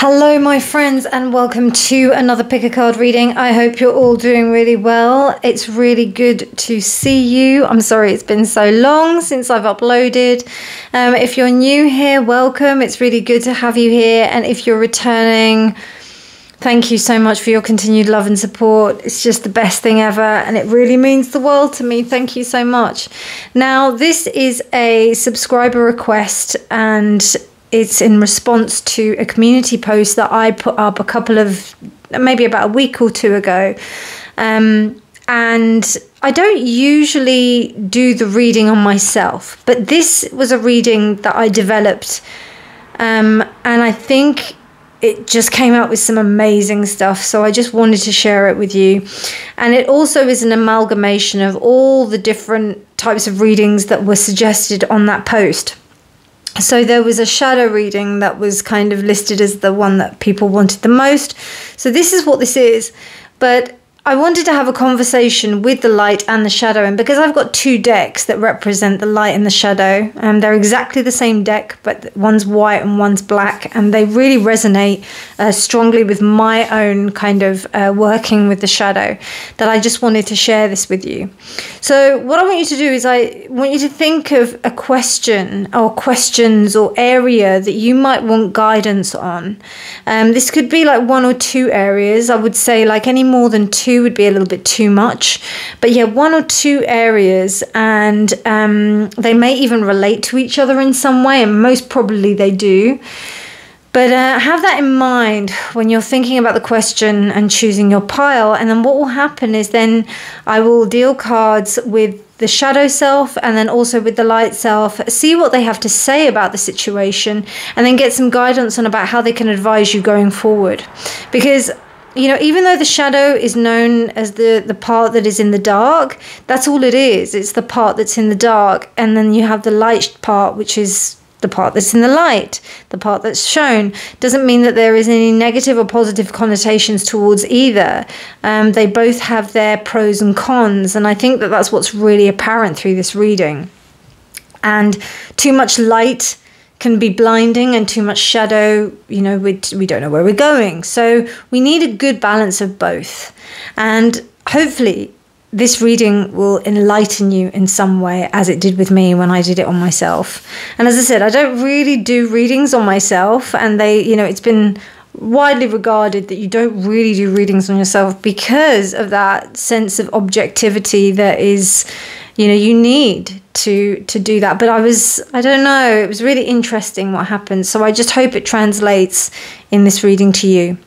Hello my friends and welcome to another pick a card reading. I hope you're all doing really well. It's really good to see you. I'm sorry it's been so long since I've uploaded. If you're new here, welcome. It's really good to have you here, and if you're returning, thank you so much for your continued love and support. It's just the best thing ever and it really means the world to me. Thank you so much. Now this is a subscriber request and it's in response to a community post that I put up maybe about a week or two ago. And I don't usually do the reading on myself, but this was a reading that I developed. And I think it just came out with some amazing stuff. So I just wanted to share it with you. And it also is an amalgamation of all the different types of readings that were suggested on that post. So there was a shadow reading that was kind of listed as the one that people wanted the most. So this is what this is. But I wanted to have a conversation with the light and the shadow. And because I've got two decks that represent the light and the shadow, they're exactly the same deck, but one's white and one's black. And they really resonate strongly with my own kind of working with the shadow, that I just wanted to share this with you. So what I want you to do is I want you to think of a question or questions or area that you might want guidance on. This could be like one or two areas. I would say like any more than two would be a little bit too much, but yeah, one or two areas, and they may even relate to each other in some way, and most probably they do. But have that in mind when you're thinking about the question and choosing your pile. And then what will happen is then I will deal cards with the shadow self and then also with the light self, see what they have to say about the situation, and then get some guidance on about how they can advise you going forward. Because you know, even though the shadow is known as the part that is in the dark, that's all it is. It's the part that's in the dark. And then you have the light part, which is the part that's in the light, the part that's shown. Doesn't mean that there is any negative or positive connotations towards either. They both have their pros and cons. And I think that that's what's really apparent through this reading. And too much light can be blinding, and too much shadow, you know, we don't know where we're going. So we need a good balance of both. And hopefully this reading will enlighten you in some way, as it did with me when I did it on myself. And as I said, I don't really do readings on myself, and it's been widely regarded that you don't really do readings on yourself because of that sense of objectivity that is, you need to do that. But I don't know, it was really interesting what happened. So I just hope it translates in this reading to you.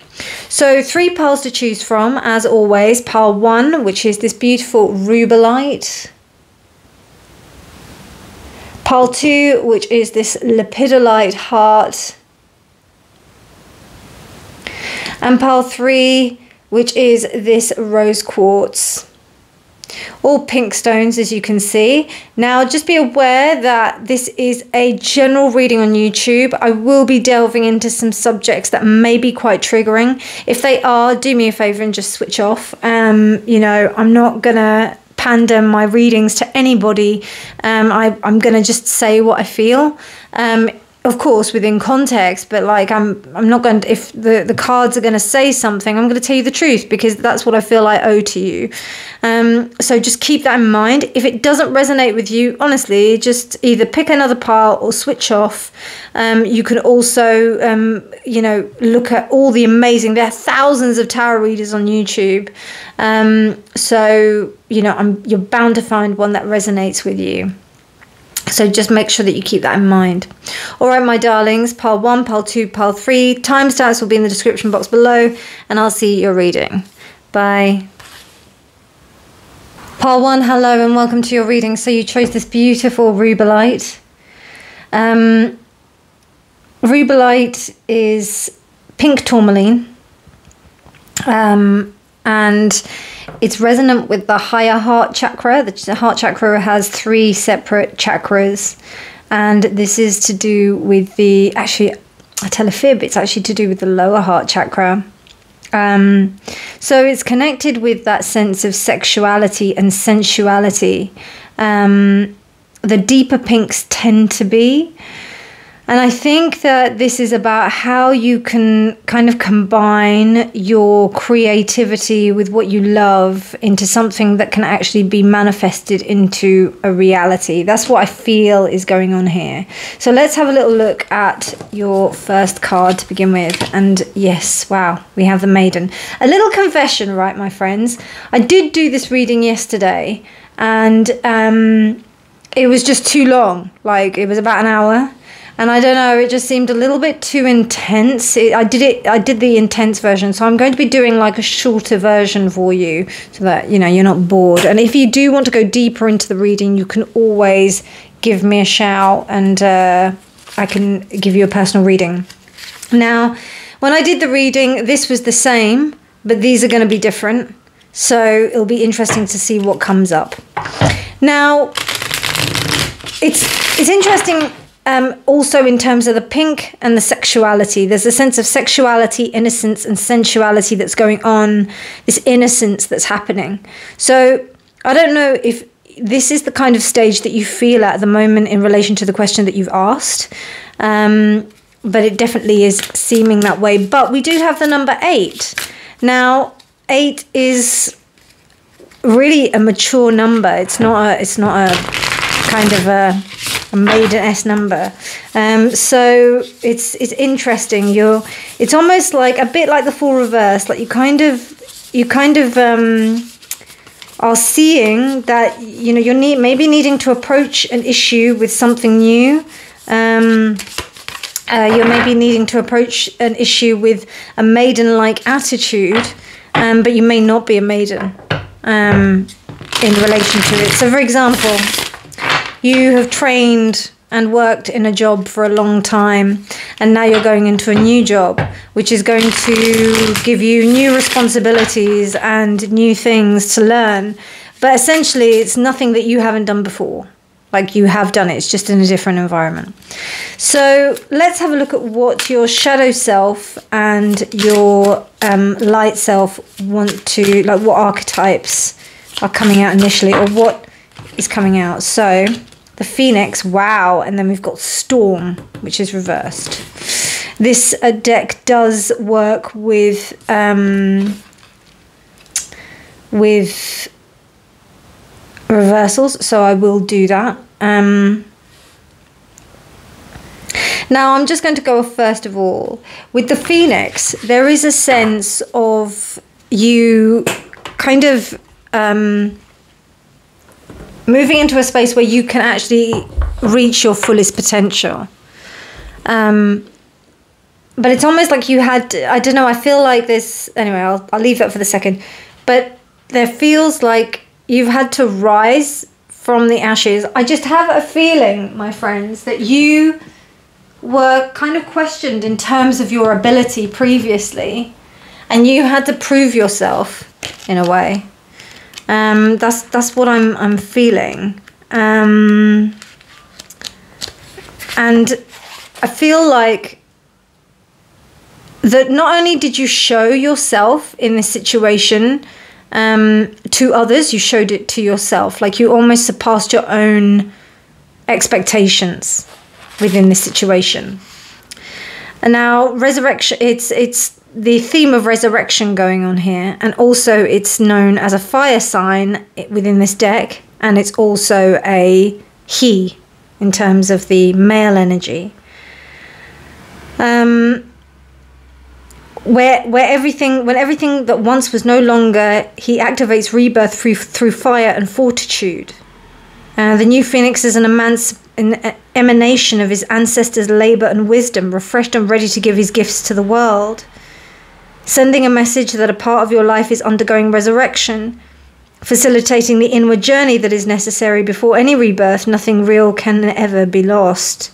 So 3 piles to choose from, as always. Pile 1, which is this beautiful rubellite. Pile 2, which is this lepidolite heart. And pile 3, which is this rose quartz. All pink stones, as you can see. Now just be aware that this is a general reading on YouTube. I will be delving into some subjects that may be quite triggering. If they are, do me a favor and just switch off. I'm not gonna pander my readings to anybody. I'm gonna just say what I feel. Of course, within context, but like I'm not going to, if the cards are going to say something, I'm going to tell you the truth, because that's what I feel I owe to you. So just keep that in mind. If it doesn't resonate with you, honestly, just either pick another pile or switch off. You can also, look at all the amazing, there are thousands of tarot readers on YouTube. You're bound to find one that resonates with you. So just make sure that you keep that in mind. All right, my darlings, pile 1, pile 2, pile 3. Timestamps will be in the description box below, and I'll see your reading. Bye. Pile 1, hello and welcome to your reading. So you chose this beautiful rubellite. Rubellite is pink tourmaline. And it's resonant with the higher heart chakra. The heart chakra has 3 separate chakras, and this is to do with actually I tell a fib, it's actually to do with the lower heart chakra. So it's connected with that sense of sexuality and sensuality. The deeper pinks tend to be. And I think that this is about how you can kind of combine your creativity with what you love into something that can actually be manifested into a reality. That's what I feel is going on here. So let's have a little look at your first card to begin with. And yes, wow, we have the Maiden. A little confession, right, my friends? I did do this reading yesterday, and it was just too long. Like, it was about an hour. And I don't know, it just seemed a little bit too intense. I did the intense version, so I'm going to be doing like a shorter version for you so that, you know, you're not bored. And if you do want to go deeper into the reading, you can always give me a shout, and I can give you a personal reading. Now, when I did the reading, this was the same, but these are going to be different. So it'll be interesting to see what comes up. Now, it's interesting. Also in terms of the pink and the sexuality, there's a sense of sexuality, innocence and sensuality that's going on, this innocence that's happening. So I don't know if this is the kind of stage that you feel at the moment in relation to the question that you've asked, but it definitely is seeming that way. But we do have the number 8. Now, 8 is really a mature number. It's not a kind of a maiden-esque number. So it's interesting. It's almost like a bit like the Fool reverse. Like you kind of are seeing that, you know, you're maybe needing to approach an issue with something new. You're maybe needing to approach an issue with a maiden-like attitude, but you may not be a maiden in relation to it. So, for example, you have trained and worked in a job for a long time, and now you're going into a new job, which is going to give you new responsibilities and new things to learn. But essentially, it's nothing that you haven't done before. Like, you have done it, it's just in a different environment. So let's have a look at what your shadow self and your light self want to, like what archetypes are coming out initially, or what is coming out. So the Phoenix, wow, and then we've got Storm, which is reversed. This deck does work with reversals, so I will do that. Now I'm just going to go off first of all. With the Phoenix, there is a sense of you kind of moving into a space where you can actually reach your fullest potential. But it's almost like you had, I don't know, I feel like this, anyway, I'll leave that for the second. But there feels like you've had to rise from the ashes. I just have a feeling, my friends, that you were kind of questioned in terms of your ability previously, and you had to prove yourself in a way. That's what I'm feeling. And I feel like that not only did you show yourself in this situation to others, you showed it to yourself. Like you almost surpassed your own expectations within this situation. And now resurrection, it's the theme of resurrection going on here, and also it's known as a fire sign within this deck, and it's also a he in terms of the male energy. Where everything that once was no longer, he activates rebirth through fire and fortitude. The new Phoenix is an emanation of his ancestors' labor and wisdom, refreshed and ready to give his gifts to the world, sending a message that a part of your life is undergoing resurrection, facilitating the inward journey that is necessary before any rebirth. Nothing real can ever be lost.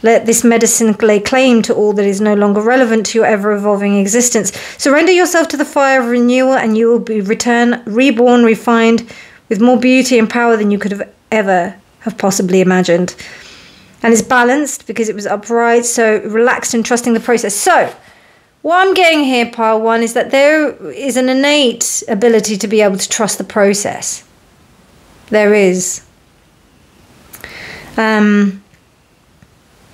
Let this medicine lay claim to all that is no longer relevant to your ever-evolving existence. Surrender yourself to the fire of renewal, and you will be reborn, refined, with more beauty and power than you could have ever have possibly imagined. And it's balanced because it was upright, so relaxed and trusting the process. So, what I'm getting here, pile one, is that there is an innate ability to be able to trust the process. There is.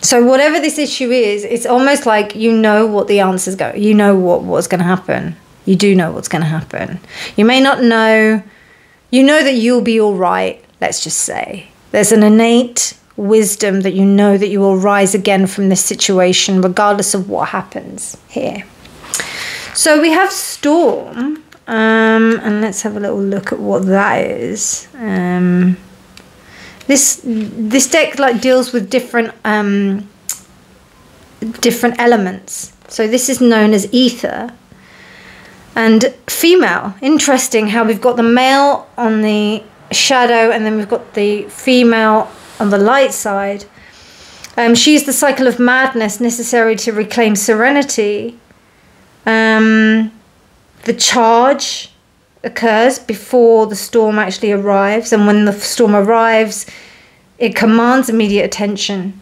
So whatever this issue is, it's almost like you know what the answers go. You know what's going to happen. You do know what's going to happen. You may not know. You know that you'll be all right, let's just say. There's an innate wisdom that you know that you will rise again from this situation, regardless of what happens here. So we have Storm, and let's have a little look at what that is. This deck like deals with different elements. So this is known as ether. And female, interesting how we've got the male on the shadow and then we've got the female on the light side. She's the cycle of madness necessary to reclaim serenity. The charge occurs before the storm actually arrives, and when the storm arrives, it commands immediate attention.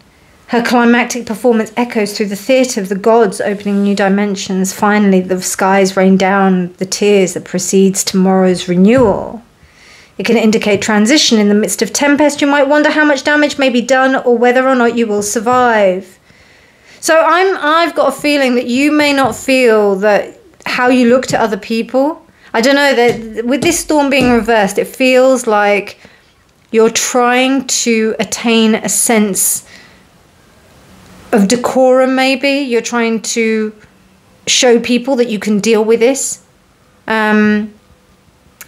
Her climactic performance echoes through the theatre of the gods, opening new dimensions. Finally, the skies rain down the tears that precedes tomorrow's renewal. It can indicate transition in the midst of tempest. You might wonder how much damage may be done or whether or not you will survive. So I've got a feeling that you may not feel that how you look to other people. I don't know, that with this storm being reversed, it feels like you're trying to attain a sense of decorum, maybe. You're trying to show people that you can deal with this. But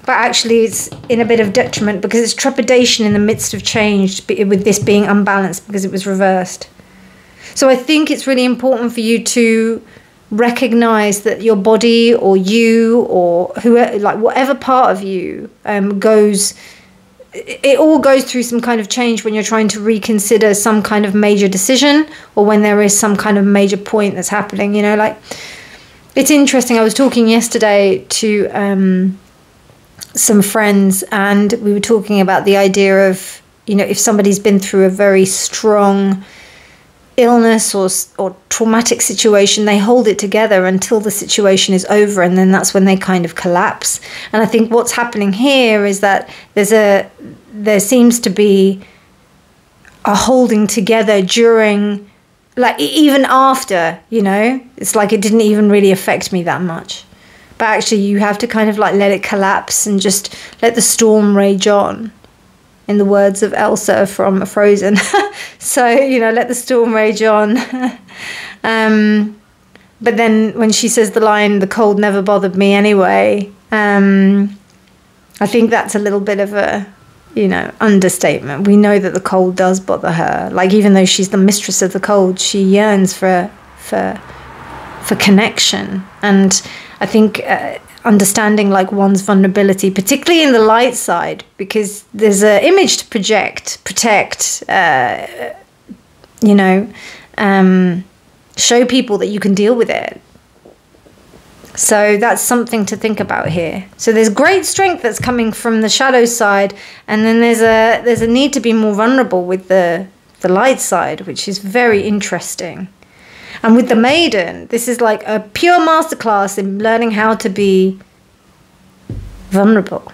actually it's in a bit of detriment because it's trepidation in the midst of change with this being unbalanced because it was reversed. So I think it's really important for you to recognize that your body or you or whoever, like whatever part of you it all goes through some kind of change when you're trying to reconsider some kind of major decision or when there is some kind of major point that's happening, you know. Like, it's interesting. I was talking yesterday to some friends and we were talking about the idea of, you know, if somebody's been through a very strong illness or traumatic situation, they hold it together until the situation is over, and then that's when they kind of collapse. And I think what's happening here is that there seems to be a holding together during, like, even after, you know, it's like it didn't even really affect me that much. But actually you have to kind of like let it collapse and just let the storm rage on, in the words of Elsa from Frozen. So, you know, let the storm rage on. But then when she says the line, the cold never bothered me anyway, I think that's a little bit of a, you know, understatement. We know that the cold does bother her. Like, even though she's the mistress of the cold, she yearns for connection. And I think understanding like one's vulnerability, particularly in the light side, because there's an image to protect, you know, show people that you can deal with it. So that's something to think about here. So there's great strength that's coming from the shadow side, and then there's a need to be more vulnerable with the light side, which is very interesting. And with the maiden, this is like a pure masterclass in learning how to be vulnerable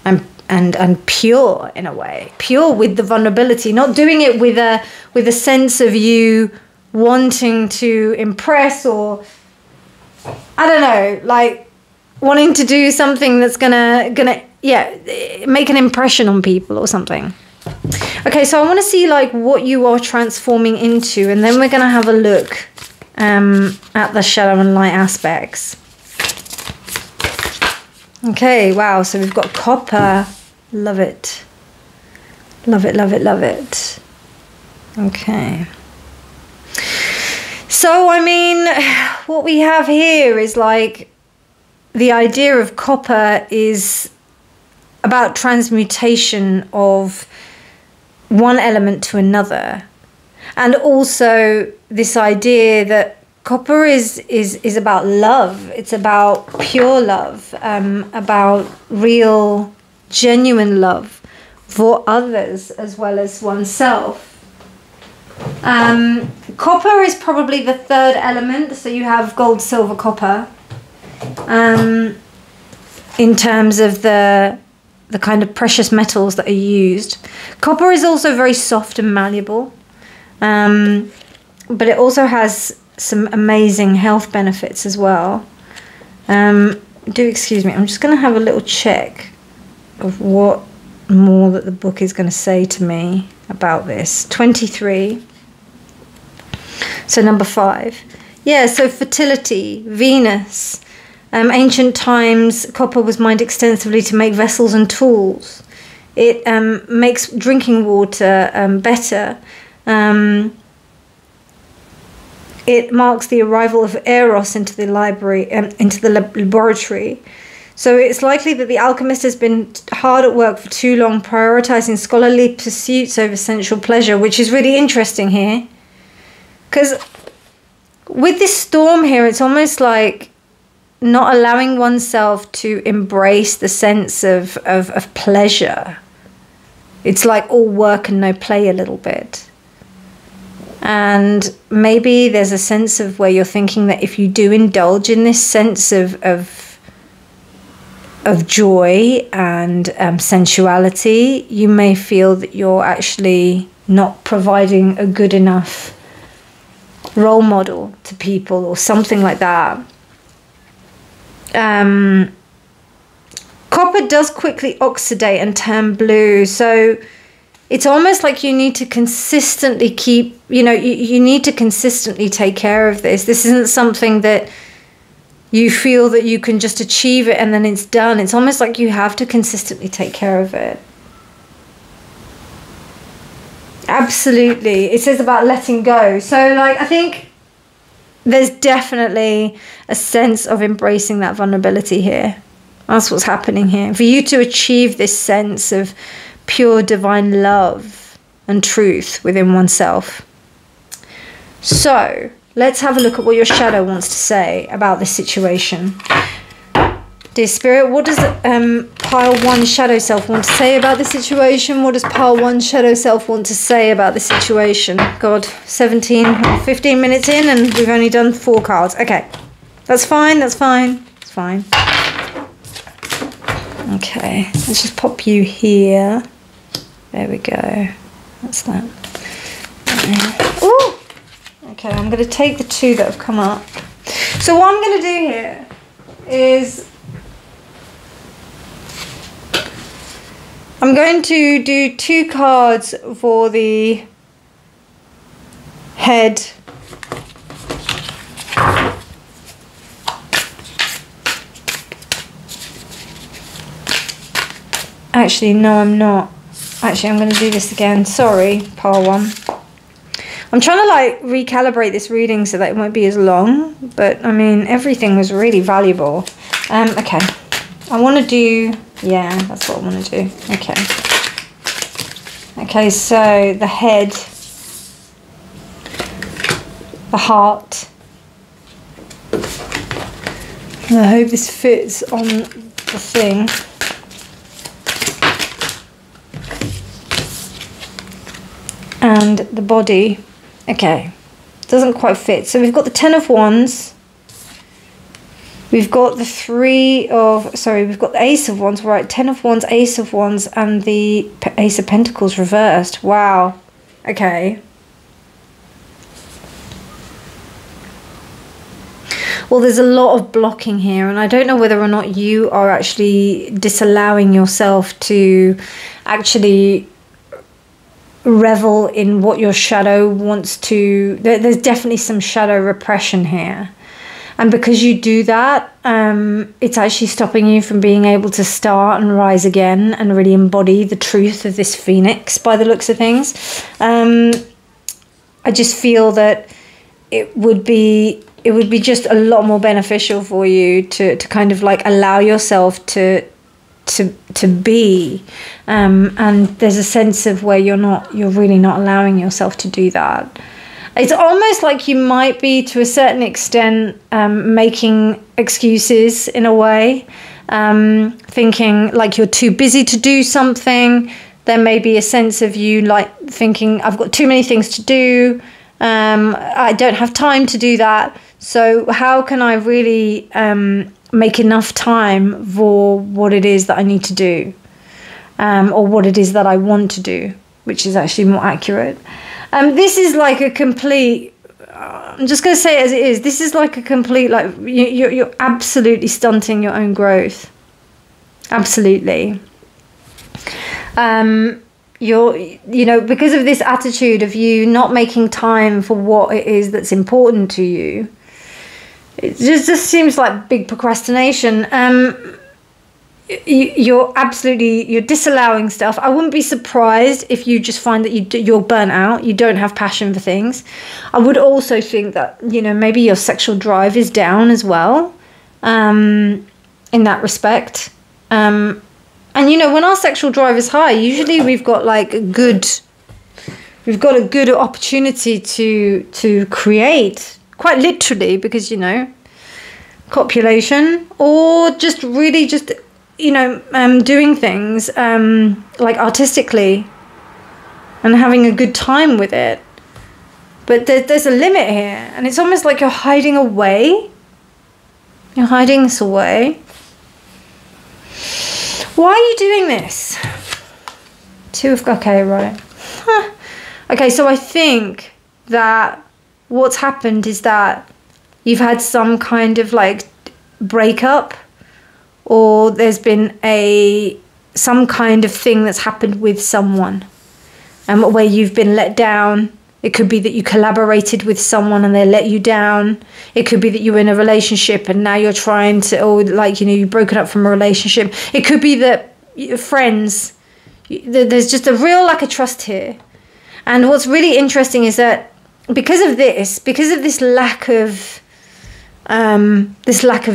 and pure in a way. Pure with the vulnerability, not doing it with a sense of you wanting to impress or, I don't know, like wanting to do something that's gonna make an impression on people or something. Okay, so I want to see like what you are transforming into, and then we're going to have a look at the shadow and light aspects. Okay, wow, so we've got copper. Love it. Love it, love it, love it. Okay. So, I mean, what we have here is like the idea of copper is about transmutation of one element to another, and also this idea that copper is about love. It's about pure love, about real, genuine love for others as well as oneself. Copper is probably the third element, so you have gold, silver, copper, in terms of the kind of precious metals that are used. Copper is also very soft and malleable. But it also has some amazing health benefits as well. Do excuse me, I'm just going to have a little check of what more that the book is going to say to me about this. 23. So number 5. Yeah, so fertility, Venus. Ancient times, copper was mined extensively to make vessels and tools. It makes drinking water better. It marks the arrival of Eros into the laboratory. So it's likely that the alchemist has been hard at work for too long, prioritizing scholarly pursuits over sensual pleasure, which is really interesting here. Because with this storm here, it's almost like not allowing oneself to embrace the sense of pleasure. It's like all work and no play a little bit. And maybe there's a sense of where you're thinking that if you do indulge in this sense of joy and sensuality, you may feel that you're actually not providing a good enough role model to people or something like that. Copper does quickly oxidate and turn blue, so it's almost like you need to consistently keep, you need to consistently take care of this. This isn't something that you feel that you can just achieve it and then it's done. It's almost like you have to consistently take care of it. Absolutely. It says about letting go. So, like, I think there's definitely a sense of embracing that vulnerability here. That's what's happening here. For you to achieve this sense of pure divine love and truth within oneself. So, let's have a look at what your shadow wants to say about this situation. Dear Spirit, what does Pile 1 Shadow Self want to say about the situation? What does Pile 1 Shadow Self want to say about the situation? God, 15 minutes in and we've only done 4 cards. Okay, that's fine, that's fine, it's fine. Okay, let's just pop you here. There we go. That's that. Ooh! Okay, I'm going to take the 2 that have come up. So what I'm going to do here is I'm going to do 2 cards for the head. Actually, no, I'm not. Actually, I'm going to do this again. Sorry, Pile 1. I'm trying to like recalibrate this reading so that it won't be as long, but I mean, everything was really valuable. Okay, I want to do, yeah, that's what I want to do. Okay. Okay, so the head, the heart. And I hope this fits on the thing. And the body. Okay, doesn't quite fit. So we've got the 10 of Wands. We've got the we've got the Ace of Wands, right? 10 of Wands, Ace of Wands, and the Ace of Pentacles reversed. Wow. Okay. Well, there's a lot of blocking here, and I don't know whether or not you are actually disallowing yourself to actually revel in what your shadow wants to. There's definitely some shadow repression here, and because you do that, it's actually stopping you from being able to start and rise again and really embody the truth of this phoenix by the looks of things. I just feel that it would be just a lot more beneficial for you to kind of like allow yourself to be, and there's a sense of where you're really not allowing yourself to do that. It's almost like you might be, to a certain extent, making excuses in a way, thinking like you're too busy to do something. There may be a sense of you like thinking, I've got too many things to do, I don't have time to do that, so how can I really make enough time for what it is that I need to do, or what it is that I want to do, which is actually more accurate. This is like a complete, I'm just going to say it as it is. This is like a complete, like, you're absolutely stunting your own growth. Absolutely. Because of this attitude of you not making time for what it is that's important to you, it just seems like big procrastination. You're disallowing stuff. I wouldn't be surprised if you just find that you're burnt out, you don't have passion for things. I would also think that, maybe your sexual drive is down as well, in that respect. And when our sexual drive is high, usually we've got a good opportunity to create, quite literally, because copulation, or just really just doing things like artistically and having a good time with it. But there's a limit here, and it's almost like you're hiding away. You're hiding this away. Why are you doing this? Okay, right. Okay, so I think that what's happened is that you've had some kind of breakup, or there's been some kind of thing that's happened with someone, and where you've been let down. It could be that you collaborated with someone and they let you down. It could be that you were in a relationship and now you're trying to, or you've broken up from a relationship. It could be that friends, there's just a real lack of trust here. And what's really interesting is that because of this lack of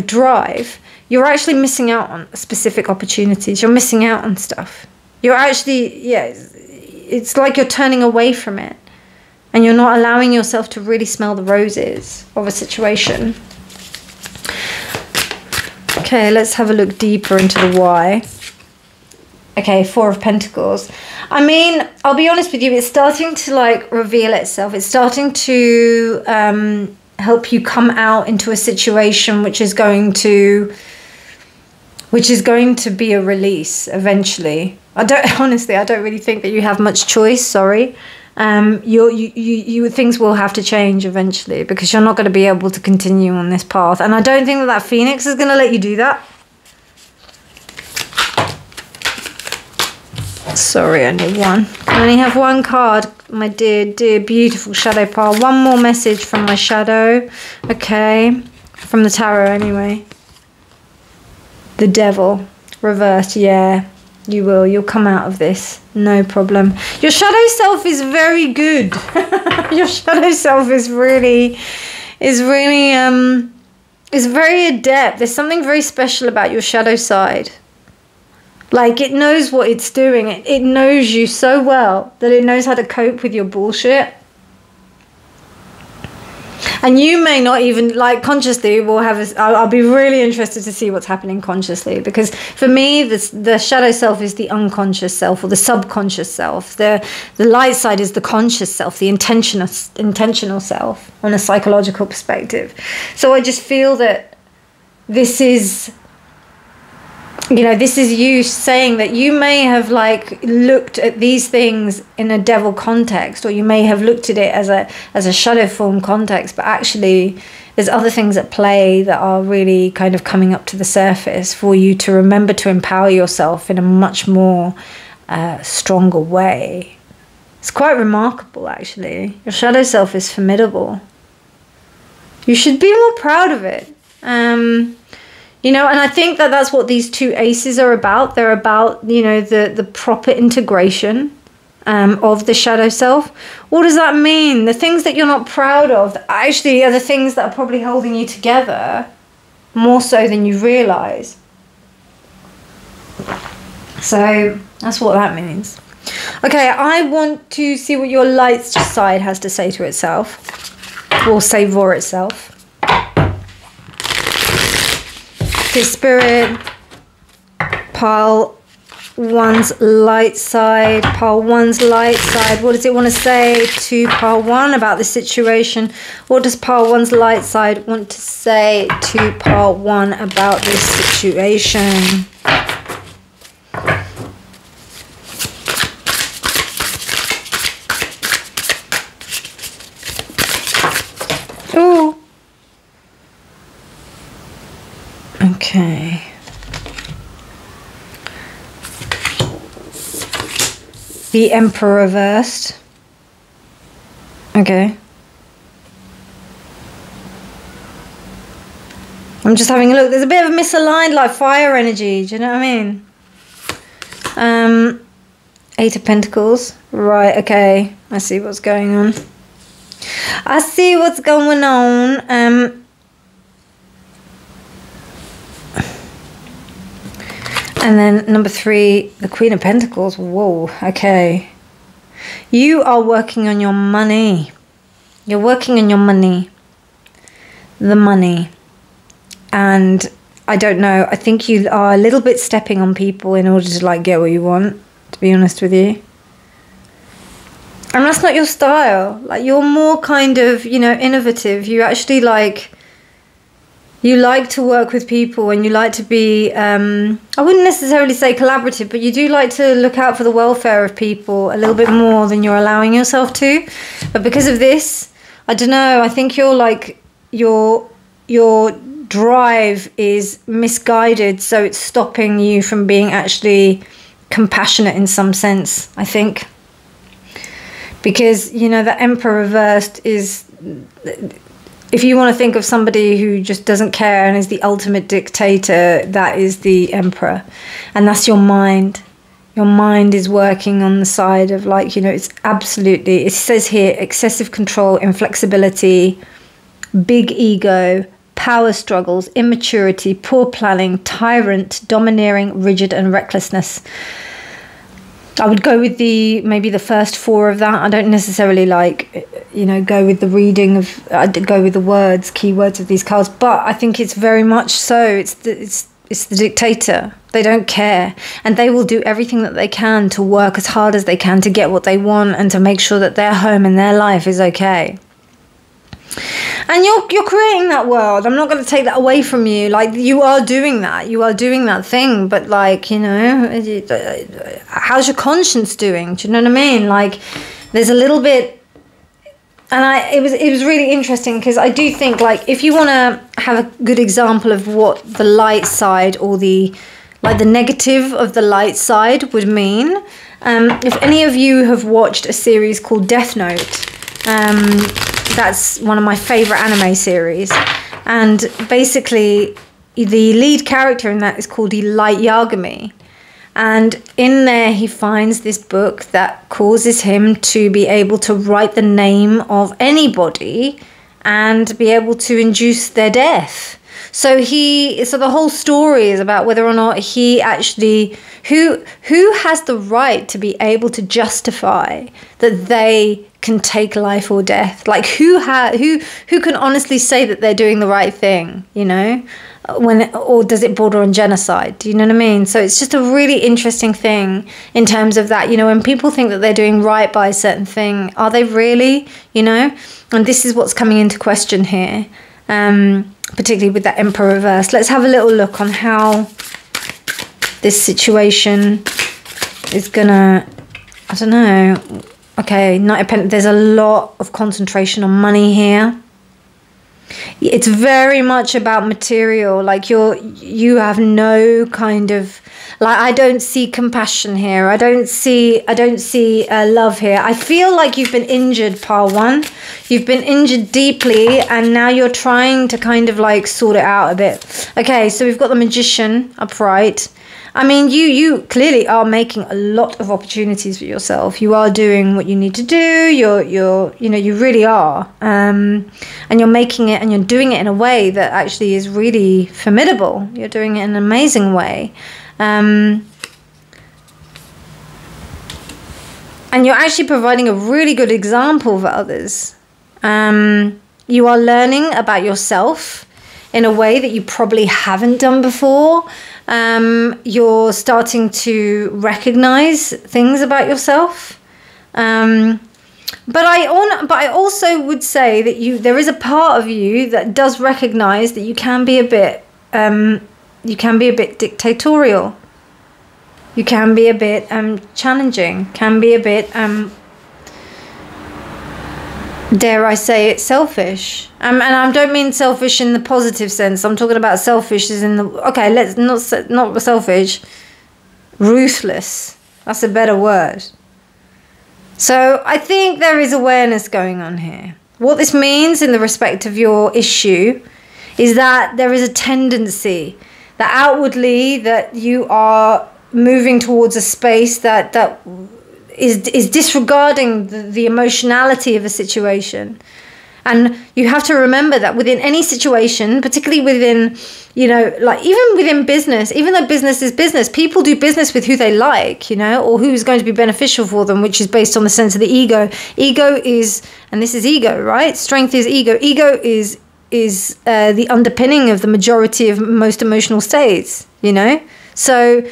drive, you're actually missing out on specific opportunities. You're missing out on stuff. You're actually, it's like you're turning away from it. And you're not allowing yourself to really smell the roses of a situation. Okay, let's have a look deeper into the why. Okay, Four of Pentacles. I mean, I'll be honest with you, it's starting to reveal itself. It's starting to help you come out into a situation which is going to be a release eventually. I don't really think that you have much choice, sorry. Things will have to change eventually, because you're not going to be able to continue on this path, and I don't think that Phoenix is going to let you do that. Sorry, I need one. I only have one card, my dear beautiful shadow pile. One more message from my shadow. Okay, from the tarot anyway. The Devil reversed. Yeah, you will. You'll come out of this. No problem. Your shadow self is very good. Your shadow self is very adept. There's something very special about your shadow side. It knows what it's doing. It knows you so well that it knows how to cope with your bullshit. And you may not even, consciously, I'll be really interested to see what's happening consciously. Because for me, the shadow self is the unconscious self, or the subconscious self. The light side is the conscious self, the intentional self on a psychological perspective. So I just feel that this is you saying that you may have looked at these things in a devil context, or you may have looked at it as a shadow form context, but actually there's other things at play that are really kind of coming up to the surface for you to remember to empower yourself in a much more stronger way. It's quite remarkable, actually. Your shadow self is formidable. You should be more proud of it. And I think that that's what these two aces are about. They're about, the proper integration of the shadow self. What does that mean? The things that you're not proud of actually are the things that are probably holding you together more so than you realize. So that's what that means. Okay, I want to see what your light side has to say to itself, or say for itself. Okay, Spirit, pile one's light side, pile one's light side. What does it want to say to pile one about the situation? What does pile one's light side want to say to pile one about this situation? Okay. The Emperor reversed. Okay. I'm just having a look. There's a bit of misaligned, like, fire energy. Do you know what I mean? Eight of Pentacles. Right, okay. I see what's going on. I see what's going on. And then number 3, the Queen of Pentacles. Whoa, okay. You are working on your money. You're working on your money. The money. And I don't know, I think you are a little bit stepping on people in order to, like, get what you want, to be honest with you. And that's not your style. Like, you're more kind of, you know, innovative. You actually like, you like to work with people, and you like to be, I wouldn't necessarily say collaborative, but you do like to look out for the welfare of people a little bit more than you're allowing yourself to. But because of this, I don't know, I think you're like, your drive is misguided, so it's stopping you from being actually compassionate in some sense, I think. Because, you know, the Emperor reversed is, if you want to think of somebody who just doesn't care and is the ultimate dictator, that is the Emperor. And that's your mind. Your mind is working on the side of, like, you know, it's absolutely, it says here, excessive control, inflexibility, big ego, power struggles, immaturity, poor planning, tyrant, domineering, rigid, and recklessness. I would go with maybe the first 4 of that. I don't necessarily, like, you know, go with the reading of, I'd go with the words, keywords of these cards, but I think it's very much so. It's the dictator. They don't care, and they will do everything that they can to work as hard as they can to get what they want and to make sure that their home and their life is okay. And you're creating that world. I'm not going to take that away from you. Like, you are doing that. You are doing that thing. But, like, you know, how's your conscience doing? Do you know what I mean? Like, there's a little bit, and it was really interesting, because I do think, like, if you want to have a good example of what the light side, or the negative of the light side would mean, if any of you have watched a series called Death Note, that's one of my favorite anime series, and basically the lead character in that is called Light Yagami, and in there he finds this book that causes him to be able to write the name of anybody and be able to induce their death. So the whole story is about whether or not he actually, who has the right to be able to justify that they can take life or death. Like, who can honestly say that they're doing the right thing, you know, or does it border on genocide? Do you know what I mean? So it's just a really interesting thing in terms of that, you know, when people think that they're doing right by a certain thing, are they really, you know? And this is what's coming into question here, particularly with that Emperor reverse. Let's have a little look on how this situation is gonna, I don't know. Okay, Knight of Pentacles, there's a lot of concentration on money here. It's very much about material. Like, you have no kind of, like, I don't see compassion here. I don't see love here. I feel like you've been injured, pile 1. You've been injured deeply, and now you're trying to kind of, like, sort it out a bit. Okay, so we've got the Magician upright. I mean, you clearly are making a lot of opportunities for yourself. You are doing what you need to do. You know, you really are. And you're making it, and you're doing it in a way that actually is really formidable. You're doing it in an amazing way. And you're actually providing a really good example for others. You are learning about yourself in a way that you probably haven't done before. You're starting to recognize things about yourself. But I also would say that there is a part of you that does recognize that you can be a bit dictatorial. You can be a bit challenging, can be a bit dare I say it, selfish. And I don't mean selfish in the positive sense. I'm talking about selfish as in the, okay, let's not selfish, ruthless. That's a better word. So I think there is awareness going on here. What this means in the respect of your issue is that there is a tendency that outwardly that you are moving towards a space that is disregarding the emotionality of a situation. And you have to remember that within any situation, particularly within, you know, like even within business, even though business is business, people do business with who they like, you know, or who's going to be beneficial for them, which is based on the sense of the ego. Ego is, and this is ego, right? Strength is ego. Ego is the underpinning of the majority of most emotional states, you know? So,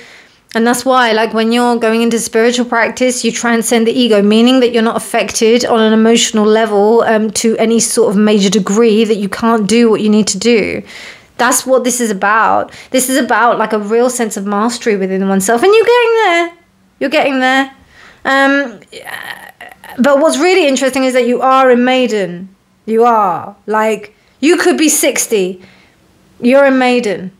and that's why, like, when you're going into spiritual practice, you transcend the ego, meaning that you're not affected on an emotional level to any sort of major degree that you can't do what you need to do. That's what this is about. This is about, like, a real sense of mastery within oneself. And you're getting there. You're getting there. But what's really interesting is that you are a maiden. You are. Like, you could be 60. You're a maiden.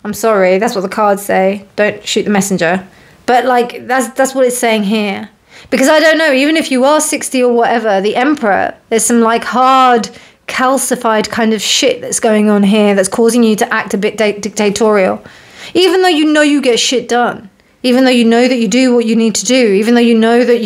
I'm sorry, that's what the cards say. Don't shoot the messenger. But like, that's what it's saying here. Because I don't know, even if you are 60 or whatever, the Emperor, there's some like hard, calcified kind of shit that's going on here that's causing you to act a bit dictatorial. Even though you know you get shit done. Even though you know that you do what you need to do. Even though you know that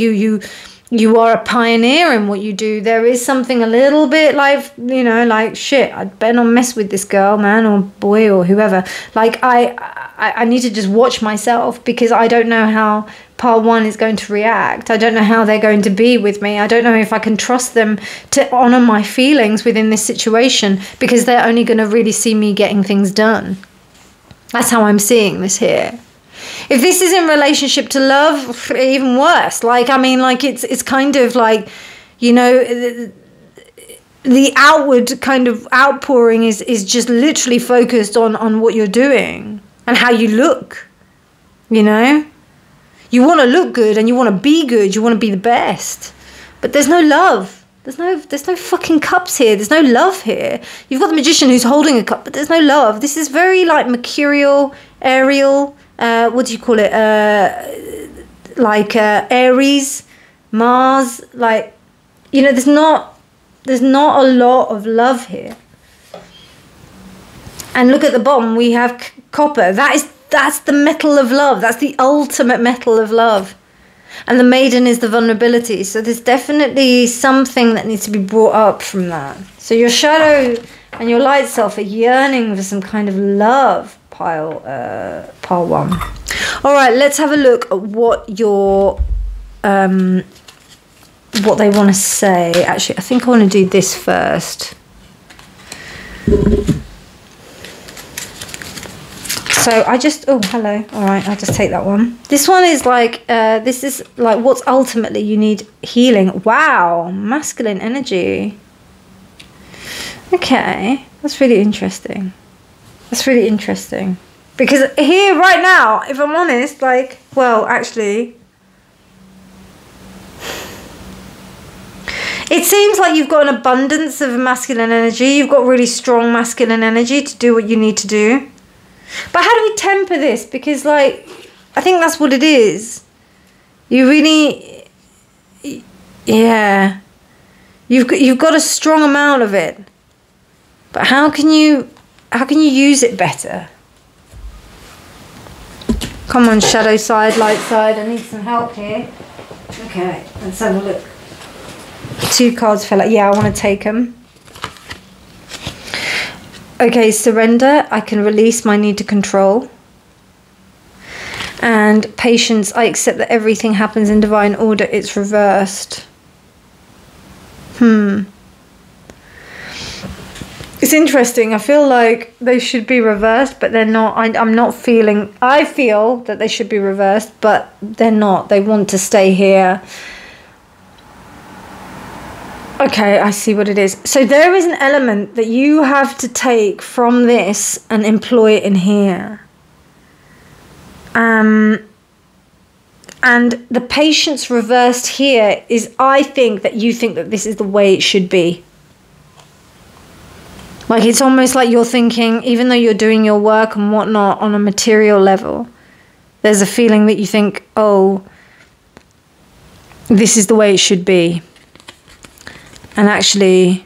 you are a pioneer in what you do, there is something a little bit like, you know, like, shit, I'd better not mess with this girl, man, or boy, or whoever. Like, I need to just watch myself, because I don't know how part one is going to react. I don't know how they're going to be with me. I don't know if I can trust them to honor my feelings within this situation, because they're only going to really see me getting things done. That's how I'm seeing this here. If this is in relationship to love, even worse. Like, I mean, like, it's kind of like, you know, the outward kind of outpouring is just literally focused on what you're doing and how you look, you know? You want to look good and you want to be good. You want to be the best. But there's no love. There's no fucking cups here. There's no love here. You've got the magician who's holding a cup, but there's no love. This is very, like, mercurial, aerial, what do you call it? Aries, Mars, like, you know, there's not a lot of love here. And look at the bottom, we have copper. That's the metal of love. That's the ultimate metal of love. And the maiden is the vulnerability. So there's definitely something that needs to be brought up from that. So your shadow and your light self are yearning for some kind of love. Pile one. All right, let's have a look at what your what they want to say. Actually, I think I want to do this first. So I just, oh, hello. All right, I'll just take that one. This one is like, this is like what's ultimately you need healing. Wow, masculine energy. Okay, that's really interesting. That's really interesting. Because here, right now, if I'm honest, like, well, actually, it seems like you've got an abundance of masculine energy. You've got really strong masculine energy to do what you need to do. But how do we temper this? Because, like, I think that's what it is. You really, yeah, you've got a strong amount of it. But how can you use it better? Come on, shadow side, light side. I need some help here. Okay, let's have a look. 2 cards fell out. Yeah, I want to take them. Okay, surrender. I can release my need to control. And patience. I accept that everything happens in divine order. It's reversed. It's interesting. I feel like they should be reversed, but they're not. I'm not feeling... I feel that they should be reversed, but they're not. They want to stay here. Okay, I see what it is. So there is an element that you have to take from this and employ it in here. And And the patience reversed here is, I think that you think that this is the way it should be. Like, it's almost like you're thinking, even though you're doing your work and whatnot on a material level, there's a feeling that you think, oh, this is the way it should be. And actually,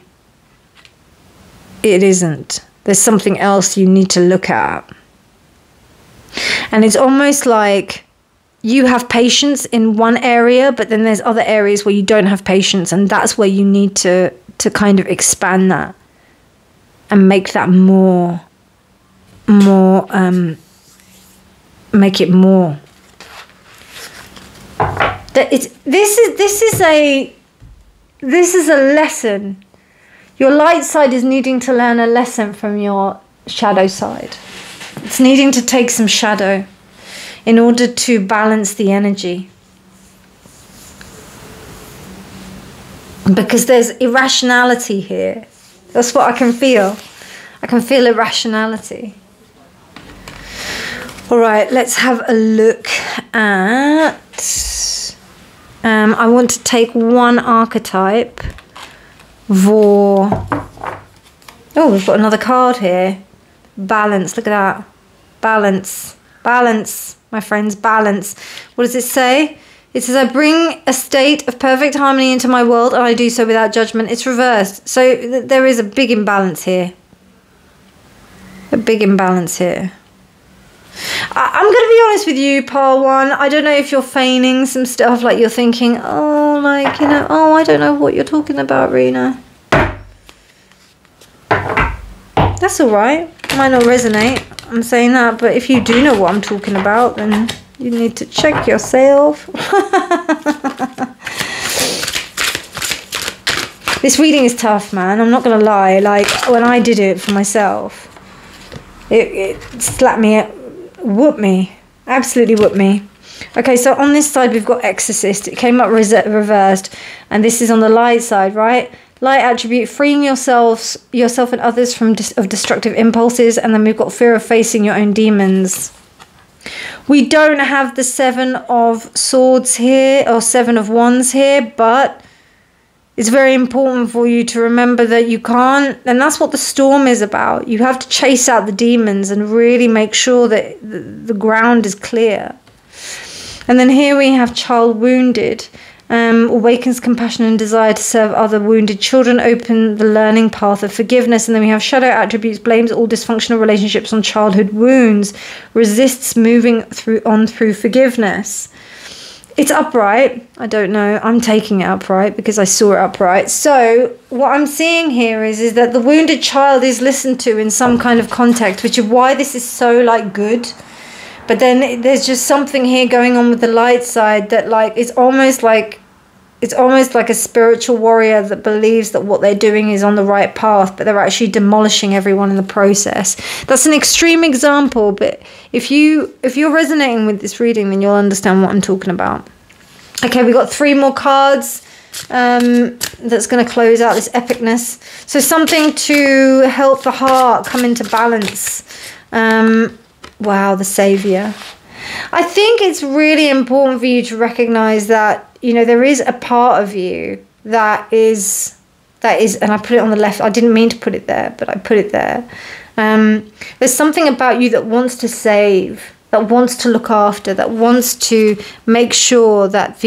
it isn't. There's something else you need to look at. And it's almost like you have patience in one area, but then there's other areas where you don't have patience, and that's where you need to kind of expand that and make that make it more. This is a lesson. Your light side is needing to learn a lesson from your shadow side. It's needing to take some shadow in order to balance the energy. Because there's irrationality here. That's what I can feel. I can feel irrationality. All right, let's have a look at... I want to take one archetype for... Oh, we've got another card here. Balance, look at that. Balance, balance, my friends, balance. What does it say? It says, I bring a state of perfect harmony into my world, and I do so without judgment. It's reversed. So there is a big imbalance here. A big imbalance here. I'm going to be honest with you, Pile 1. I don't know if you're feigning some stuff, like you're thinking, oh, like, you know, oh, I don't know what you're talking about, Rena. That's all right. Might not resonate. I'm saying that, but if you do know what I'm talking about, then you need to check yourself. This reading is tough, man. I'm not going to lie. Like, when I did it for myself, it slapped me, whooped me, absolutely whooped me. Okay, so on this side, we've got Exorcist. It came up reversed, and this is on the light side, right? Light attribute, freeing yourself and others from destructive impulses. And then we've got fear of facing your own demons. We don't have the 7 of Swords here, or 7 of Wands here, but it's very important for you to remember that you can't, and that's what the storm is about. You have to chase out the demons and really make sure that the ground is clear. And then here we have Child Wounded. Awakens compassion and desire to serve other wounded children, open the learning path of forgiveness. And then we have shadow attributes, blames all dysfunctional relationships on childhood wounds, resists moving through forgiveness. It's upright. I don't know. I'm taking it upright because I saw it upright. So what I'm seeing here is that the wounded child is listened to in some kind of context, which is why this is so like good. But then there's just something here going on with the light side that like it's almost like a spiritual warrior that believes that what they're doing is on the right path, but they're actually demolishing everyone in the process. That's an extreme example, but if you're resonating with this reading, then you'll understand what I'm talking about. Okay, we got 3 more cards that's going to close out this epicness. So something to help the heart come into balance. Wow, the Savior. I think it's really important for you to recognize that, you know, there is a part of you that is, and I put it on the left. I didn't mean to put it there, but I put it there. There's something about you that wants to save, that wants to look after, that wants to make sure that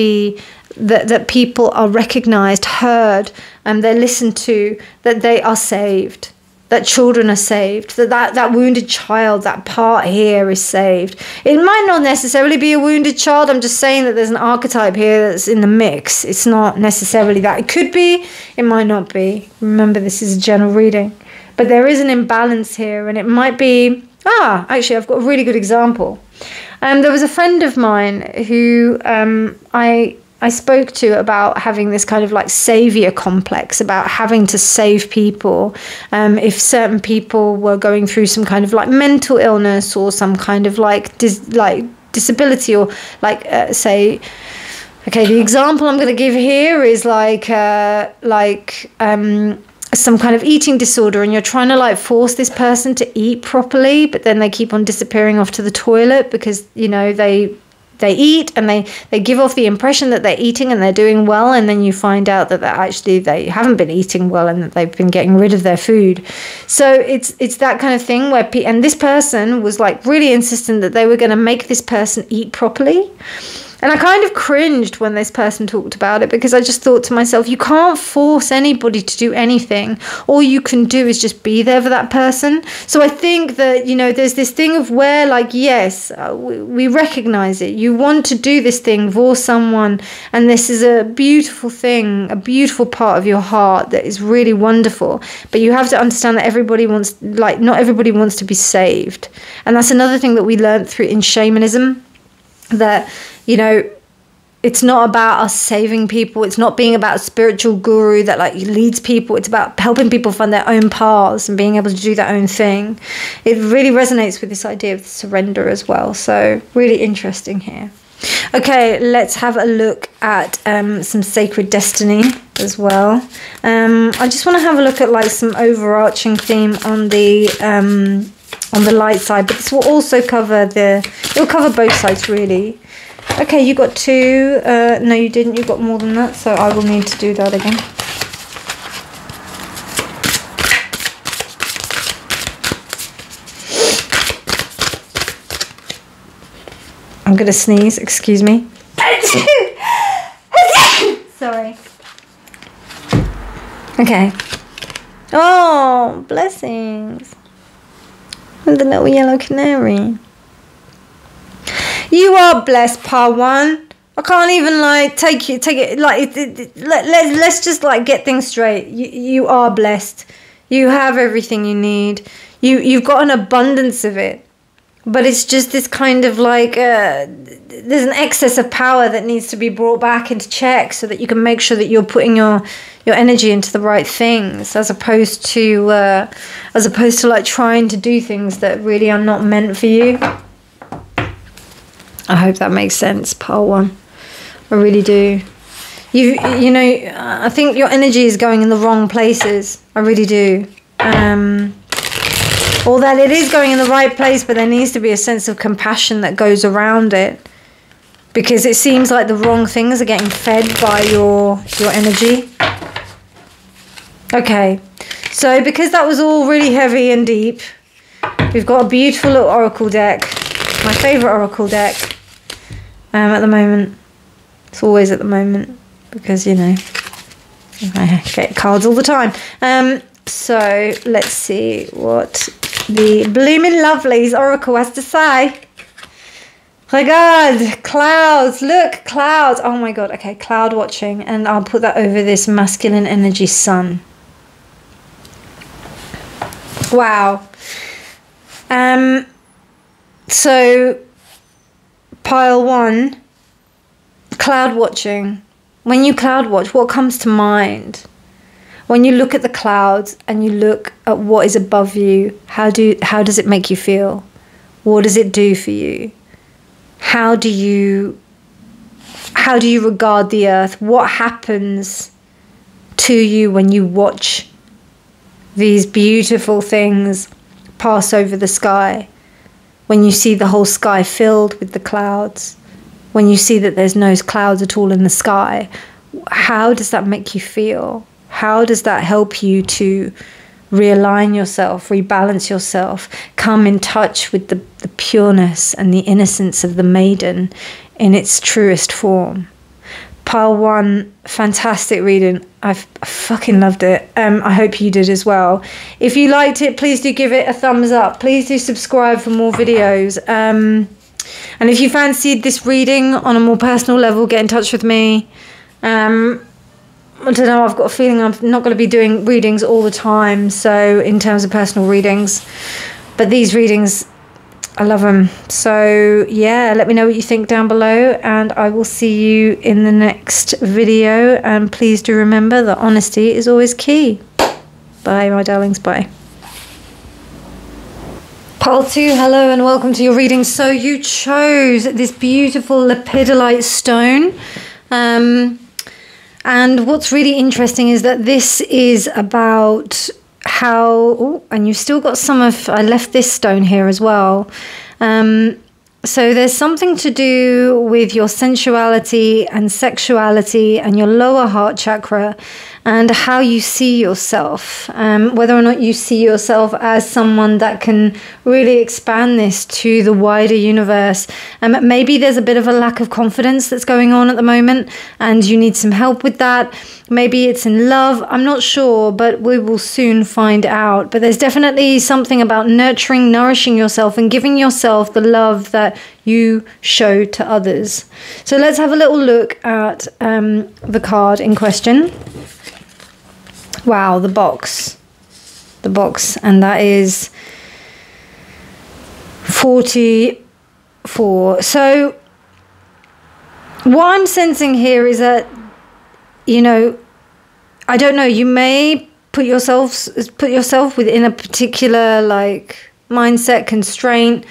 that people are recognized, heard, and they're listened to, that they are saved. That children are saved, that wounded child, that part here is saved. It might not necessarily be a wounded child. I'm just saying that there's an archetype here that's in the mix. It's not necessarily that. It could be, it might not be. Remember, this is a general reading. But there is an imbalance here, and it might be... actually, I've got a really good example. There was a friend of mine who I spoke to about having this kind of like savior complex, about having to save people if certain people were going through some kind of like mental illness or some kind of like disability, or say, okay, the example I'm going to give here is some kind of eating disorder, and you're trying to like force this person to eat properly, but then they keep on disappearing off to the toilet because, you know, they they eat, and they give off the impression that they're eating and they're doing well, and then you find out that they haven't been eating well and that they've been getting rid of their food. So it's that kind of thing where and this person was like really insistent that they were going to make this person eat properly. And I kind of cringed when this person talked about it, because I just thought to myself, you can't force anybody to do anything. All you can do is just be there for that person. So I think that, you know, there's this thing of where, like, yes, we recognize it. You want to do this thing for someone, and this is a beautiful thing, a beautiful part of your heart that is really wonderful. But you have to understand that not everybody wants to be saved. And that's another thing that we learned through in shamanism, that, you know, it's not about us saving people. It's not being about a spiritual guru that like leads people. It's about helping people find their own paths and being able to do their own thing. It really resonates with this idea of surrender as well. So really interesting here. Okay, let's have a look at some sacred destiny as well. I just want to have a look at like some overarching theme on the light side, but this will also cover it'll cover both sides really. Okay, you got 2. No, you didn't. You got more than that, so I will need to do that again. I'm going to sneeze. Excuse me. Sorry. Okay. Oh, blessings. And the little yellow canary. You are blessed, Part 1. I can't even like take it like let's just like get things straight. You are blessed. You have everything you need. You've got an abundance of it. But it's just this kind of like there's an excess of power that needs to be brought back into check, so that you can make sure that you're putting your energy into the right things, as opposed to like trying to do things that really are not meant for you. I hope that makes sense, Part 1. I really do. You know, I think your energy is going in the wrong places. I really do. Or that it is going in the right place, but there needs to be a sense of compassion that goes around it. Because it seems like the wrong things are getting fed by your energy. Okay. So because that was all really heavy and deep, we've got a beautiful little oracle deck. My favourite oracle deck. At the moment. It's always at the moment, because, you know, I get cards all the time. So let's see what the Blooming Lovelies Oracle has to say. Oh my God, clouds, look, clouds. Oh my God, okay, cloud watching, and I'll put that over this masculine energy sun. Wow. So pile 1, cloud watching. When you cloud watch, what comes to mind? When you look at the clouds and you look at what is above you, how does it make you feel? What does it do for you? How do you regard the earth? What happens to you when you watch these beautiful things pass over the sky? When you see the whole sky filled with the clouds, when you see that there's no clouds at all in the sky, how does that make you feel? How does that help you to realign yourself, rebalance yourself, come in touch with the pureness and the innocence of the maiden in its truest form? Pile 1, fantastic reading. I've fucking loved it. I hope you did as well. If you liked it, please do give it a thumbs up. Please do subscribe for more videos. And if you fancied this reading on a more personal level, get in touch with me. I don't know, I've got a feeling I'm not going to be doing readings all the time, so in terms of personal readings. But these readings, I love them. So yeah, let me know what you think down below, and I will see you in the next video. And please do remember that honesty is always key. Bye, my darlings. Bye. Pile 2, hello and welcome to your reading. So you chose this beautiful lepidolite stone. And what's really interesting is that this is about how, and you've still got some of, I left this stone here as well. So there's something to do with your sensuality and sexuality and your lower heart chakra and how you see yourself, whether or not you see yourself as someone that can really expand this to the wider universe. Maybe there's a bit of a lack of confidence that's going on at the moment and you need some help with that. Maybe it's in love. I'm not sure, but we will soon find out. But there's definitely something about nurturing, nourishing yourself and giving yourself the love that you show to others. So let's have a little look at the card in question. Wow, the box, and that is 44. So what I'm sensing here is that, you know, I don't know, you may put yourself within a particular like mindset constraint.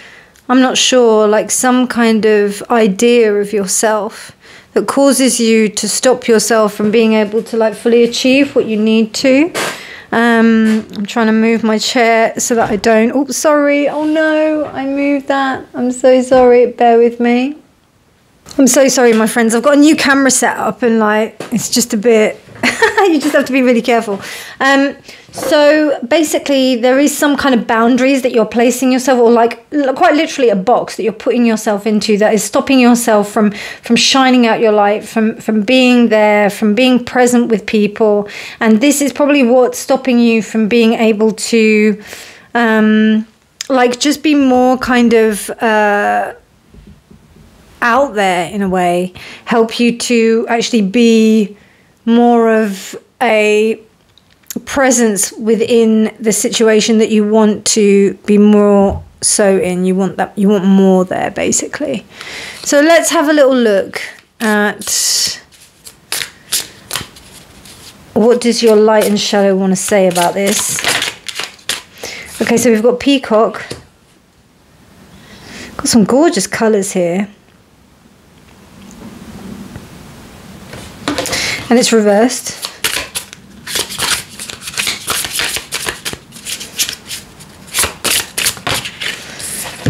I'm not sure, like some kind of idea of yourself that causes you to stop yourself from being able to like fully achieve what you need to. I'm trying to move my chair so that I don't. Oh, sorry. Oh no, I moved that. I'm so sorry. Bear with me. I'm so sorry, my friends. I've got a new camera set up and like it's just a bit. You just have to be really careful. So basically there is some kind of boundaries that you're placing yourself, or like quite literally a box that you're putting yourself into that is stopping yourself from shining out your light, from being there, from being present with people. And this is probably what's stopping you from being able to like just be more kind of out there in a way, help you to actually be more of a presence within the situation that you want to be more so in. You want more there, basically. So let's have a little look at what does your light and shadow want to say about this. Okay, so we've got peacock. Got some gorgeous colours here. And it's reversed.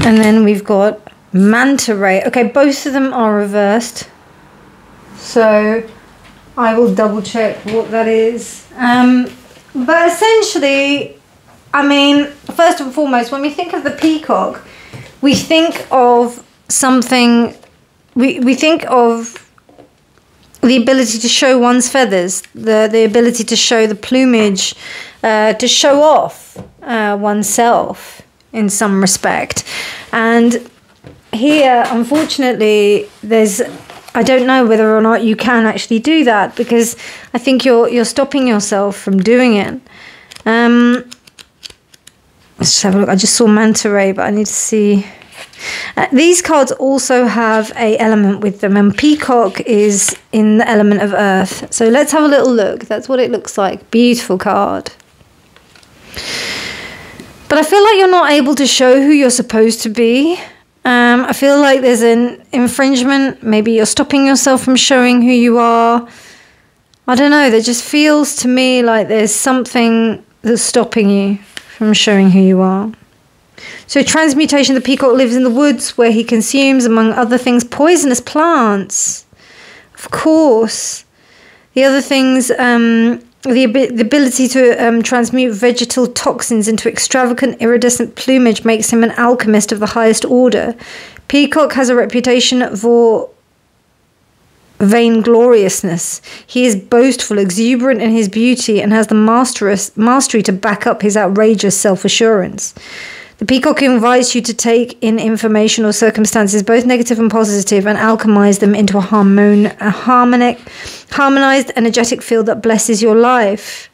And then we've got manta ray. Okay, both of them are reversed. So I will double check what that is. But essentially, I mean, first and foremost, when we think of the peacock, we think of something, we think of the ability to show one's feathers, the ability to show the plumage, to show off oneself in some respect. And here, unfortunately, I don't know whether or not you can actually do that, because I think you're stopping yourself from doing it. Let's just have a look. I just saw manta ray, but I need to see. These cards also have a element with them, and peacock is in the element of earth. So let's have a little look. That's what it looks like. Beautiful card. But I feel like you're not able to show who you're supposed to be. I feel like there's an infringement. Maybe you're stopping yourself from showing who you are. I don't know. There just feels to me like there's something that's stopping you from showing who you are. So transmutation, the peacock lives in the woods where he consumes, among other things, poisonous plants. Of course. The other things, the ability to transmute vegetal toxins into extravagant iridescent plumage makes him an alchemist of the highest order. Peacock has a reputation for vaingloriousness. He is boastful, exuberant in his beauty, and has the mastery to back up his outrageous self-assurance. The peacock invites you to take in information or circumstances, both negative and positive, and alchemize them into a harmonized, energetic field that blesses your life.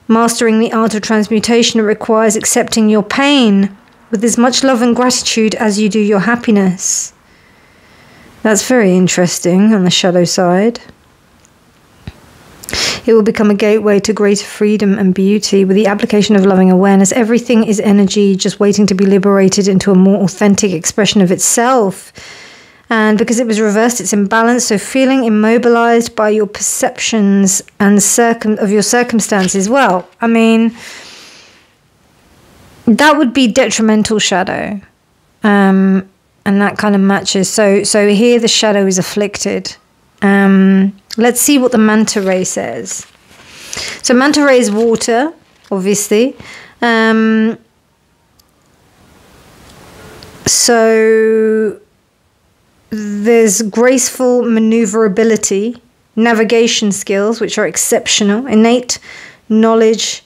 Mastering the art of transmutation requires accepting your pain with as much love and gratitude as you do your happiness. That's very interesting on the shadow side. It will become a gateway to greater freedom and beauty with the application of loving awareness. Everything is energy just waiting to be liberated into a more authentic expression of itself. And because it was reversed, it's imbalanced. So feeling immobilized by your perceptions and of your circumstances. Well, I mean, that would be detrimental, shadow. And that kind of matches. So here the shadow is afflicted. Let's see what the manta ray says. So manta ray is water, obviously. So there's graceful maneuverability, navigation skills, which are exceptional, innate knowledge,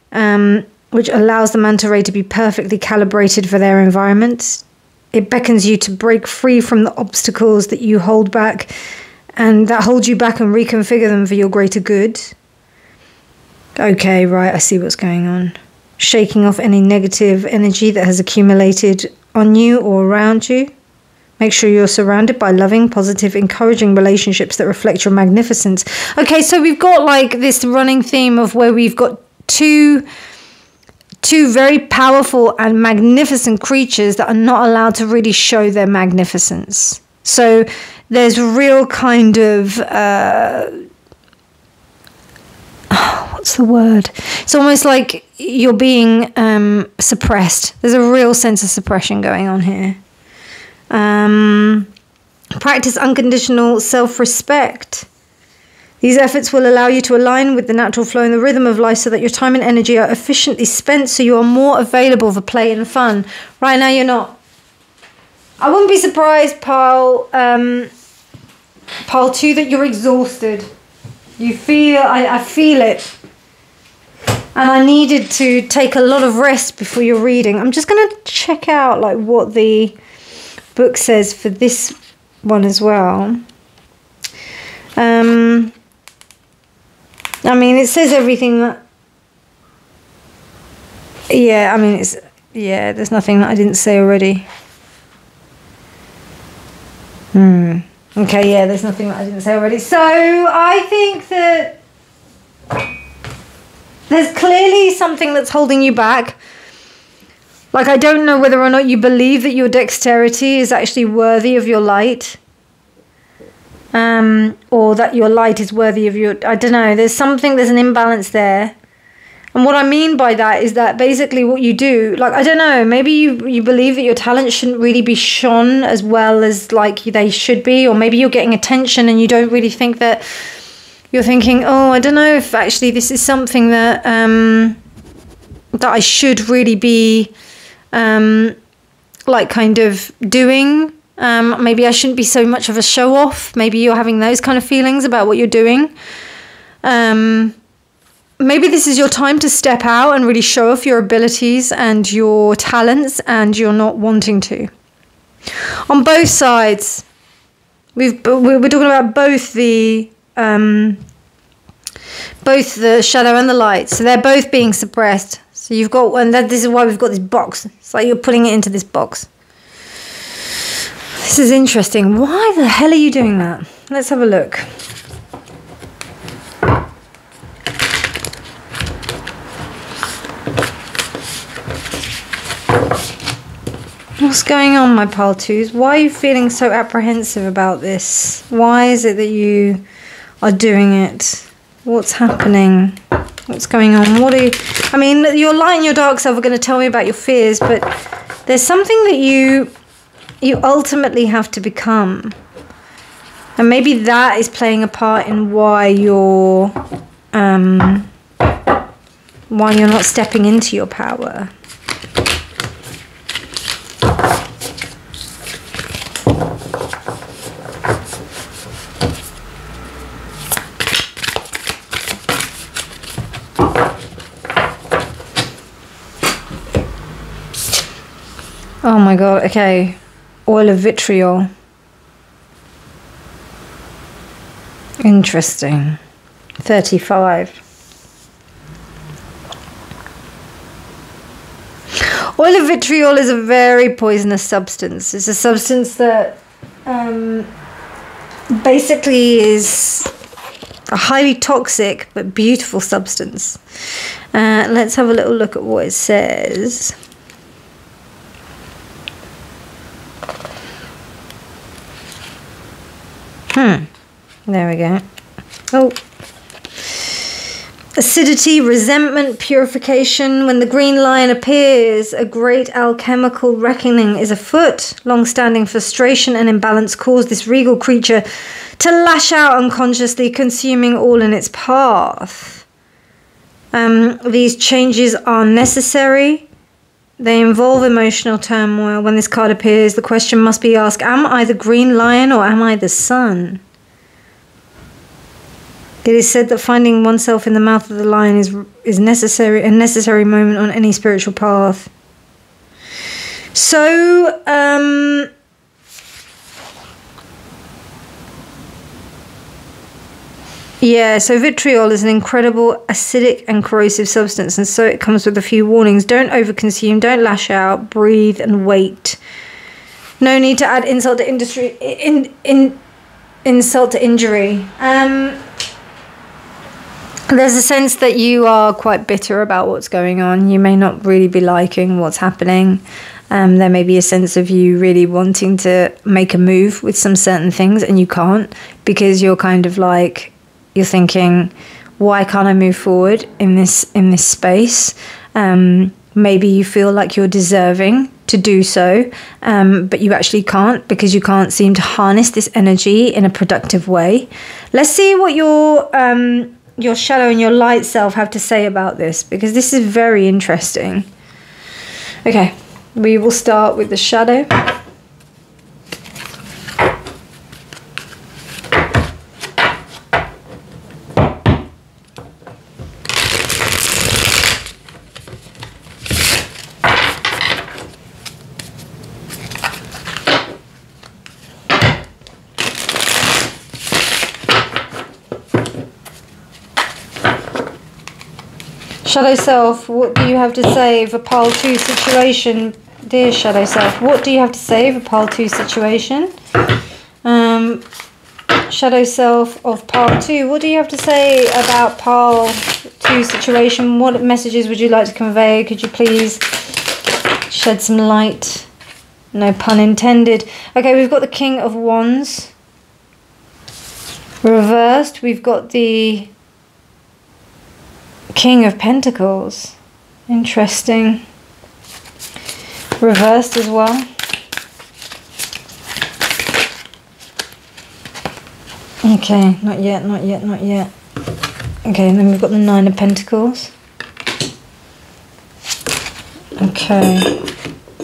which allows the manta ray to be perfectly calibrated for their environment. It beckons you to break free from the obstacles that you hold back and that hold you back and reconfigure them for your greater good. Okay, right, I see what's going on. Shaking off any negative energy that has accumulated on you or around you. Make sure you're surrounded by loving, positive, encouraging relationships that reflect your magnificence. Okay, so we've got like this running theme of where we've got two very powerful and magnificent creatures that are not allowed to really show their magnificence. So there's real kind of, what's the word? It's almost like you're being suppressed. There's a real sense of suppression going on here. Practice unconditional self-respect. These efforts will allow you to align with the natural flow and the rhythm of life so that your time and energy are efficiently spent, so you are more available for play and fun. Right now you're not. I wouldn't be surprised, Pile 2, that you're exhausted. You feel, I feel it. And I needed to take a lot of rest before your reading. I'm just going to check out like what the book says for this one as well. I mean, it says everything that... Yeah, I mean, it's... Yeah, there's nothing that I didn't say already. Okay, yeah, there's nothing that I didn't say already. So, I think that there's clearly something that's holding you back. Like, I don't know whether or not you believe that your dexterity is actually worthy of your light. Or that your light is worthy of your... I don't know. There's an imbalance there. And what I mean by that is that basically what you do... Like, I don't know. Maybe you believe that your talents shouldn't really be shone as well as, like, they should be. Or maybe you're getting attention and you don't really think that... You're thinking, oh, I don't know if actually this is something that... that I should really be... like, kind of doing... maybe I shouldn't be so much of a show off. Maybe you're having those kind of feelings about what you're doing. Maybe this is your time to step out and really show off your abilities and your talents, and you're not wanting to. On both sides, we're talking about both the shadow and the light. So they're both being suppressed. So you've got, and this is why we've got this box. It's like you're putting it into this box. This is interesting. Why the hell are you doing that? Let's have a look. What's going on, my pile twos? Why are you feeling so apprehensive about this? Why is it that you are doing it? What's happening? What's going on? What are you... I mean, your light and your dark self are going to tell me about your fears, but there's something that you ultimately have to become. And maybe that is playing a part in why you're not stepping into your power. Oh my god, okay. Oil of vitriol. Interesting. 35. Oil of vitriol is a very poisonous substance. It's a substance that basically is a highly toxic but beautiful substance. Let's have a little look at what it says. There we go. Oh. Acidity, resentment, purification. When the green lion appears, a great alchemical reckoning is afoot. Long-standing frustration and imbalance cause this regal creature to lash out unconsciously, consuming all in its path. These changes are necessary. They involve emotional turmoil. When this card appears, the question must be asked, am I the green lion or am I the sun? It is said that finding oneself in the mouth of the lion is necessary, a necessary moment on any spiritual path. So, yeah, so vitriol is an incredible acidic and corrosive substance, and so it comes with a few warnings. Don't overconsume, don't lash out, breathe and wait. No need to add insult to insult to injury. There's a sense that you are quite bitter about what's going on. You may not really be liking what's happening. There may be a sense of you really wanting to make a move with some certain things and you can't, because you're kind of like, you're thinking, why can't I move forward in this space? Maybe you feel like you're deserving to do so, but you actually can't, because you can't seem to harness this energy in a productive way. Let's see what your shadow and your light self have to say about this, because this is very interesting. Okay, we will start with the shadow. Shadow Self, what do you have to say for Pile 2 situation? Dear Shadow Self, what do you have to say for Pile 2 situation? Shadow Self of Pile 2, what do you have to say about Pile 2 situation? What messages would you like to convey? Could you please shed some light? No pun intended. Okay, we've got the King of Wands. Reversed, we've got the King of Pentacles. Interesting. Reversed as well. Okay, not yet, not yet, not yet. Okay, and then we've got the Nine of Pentacles. Okay.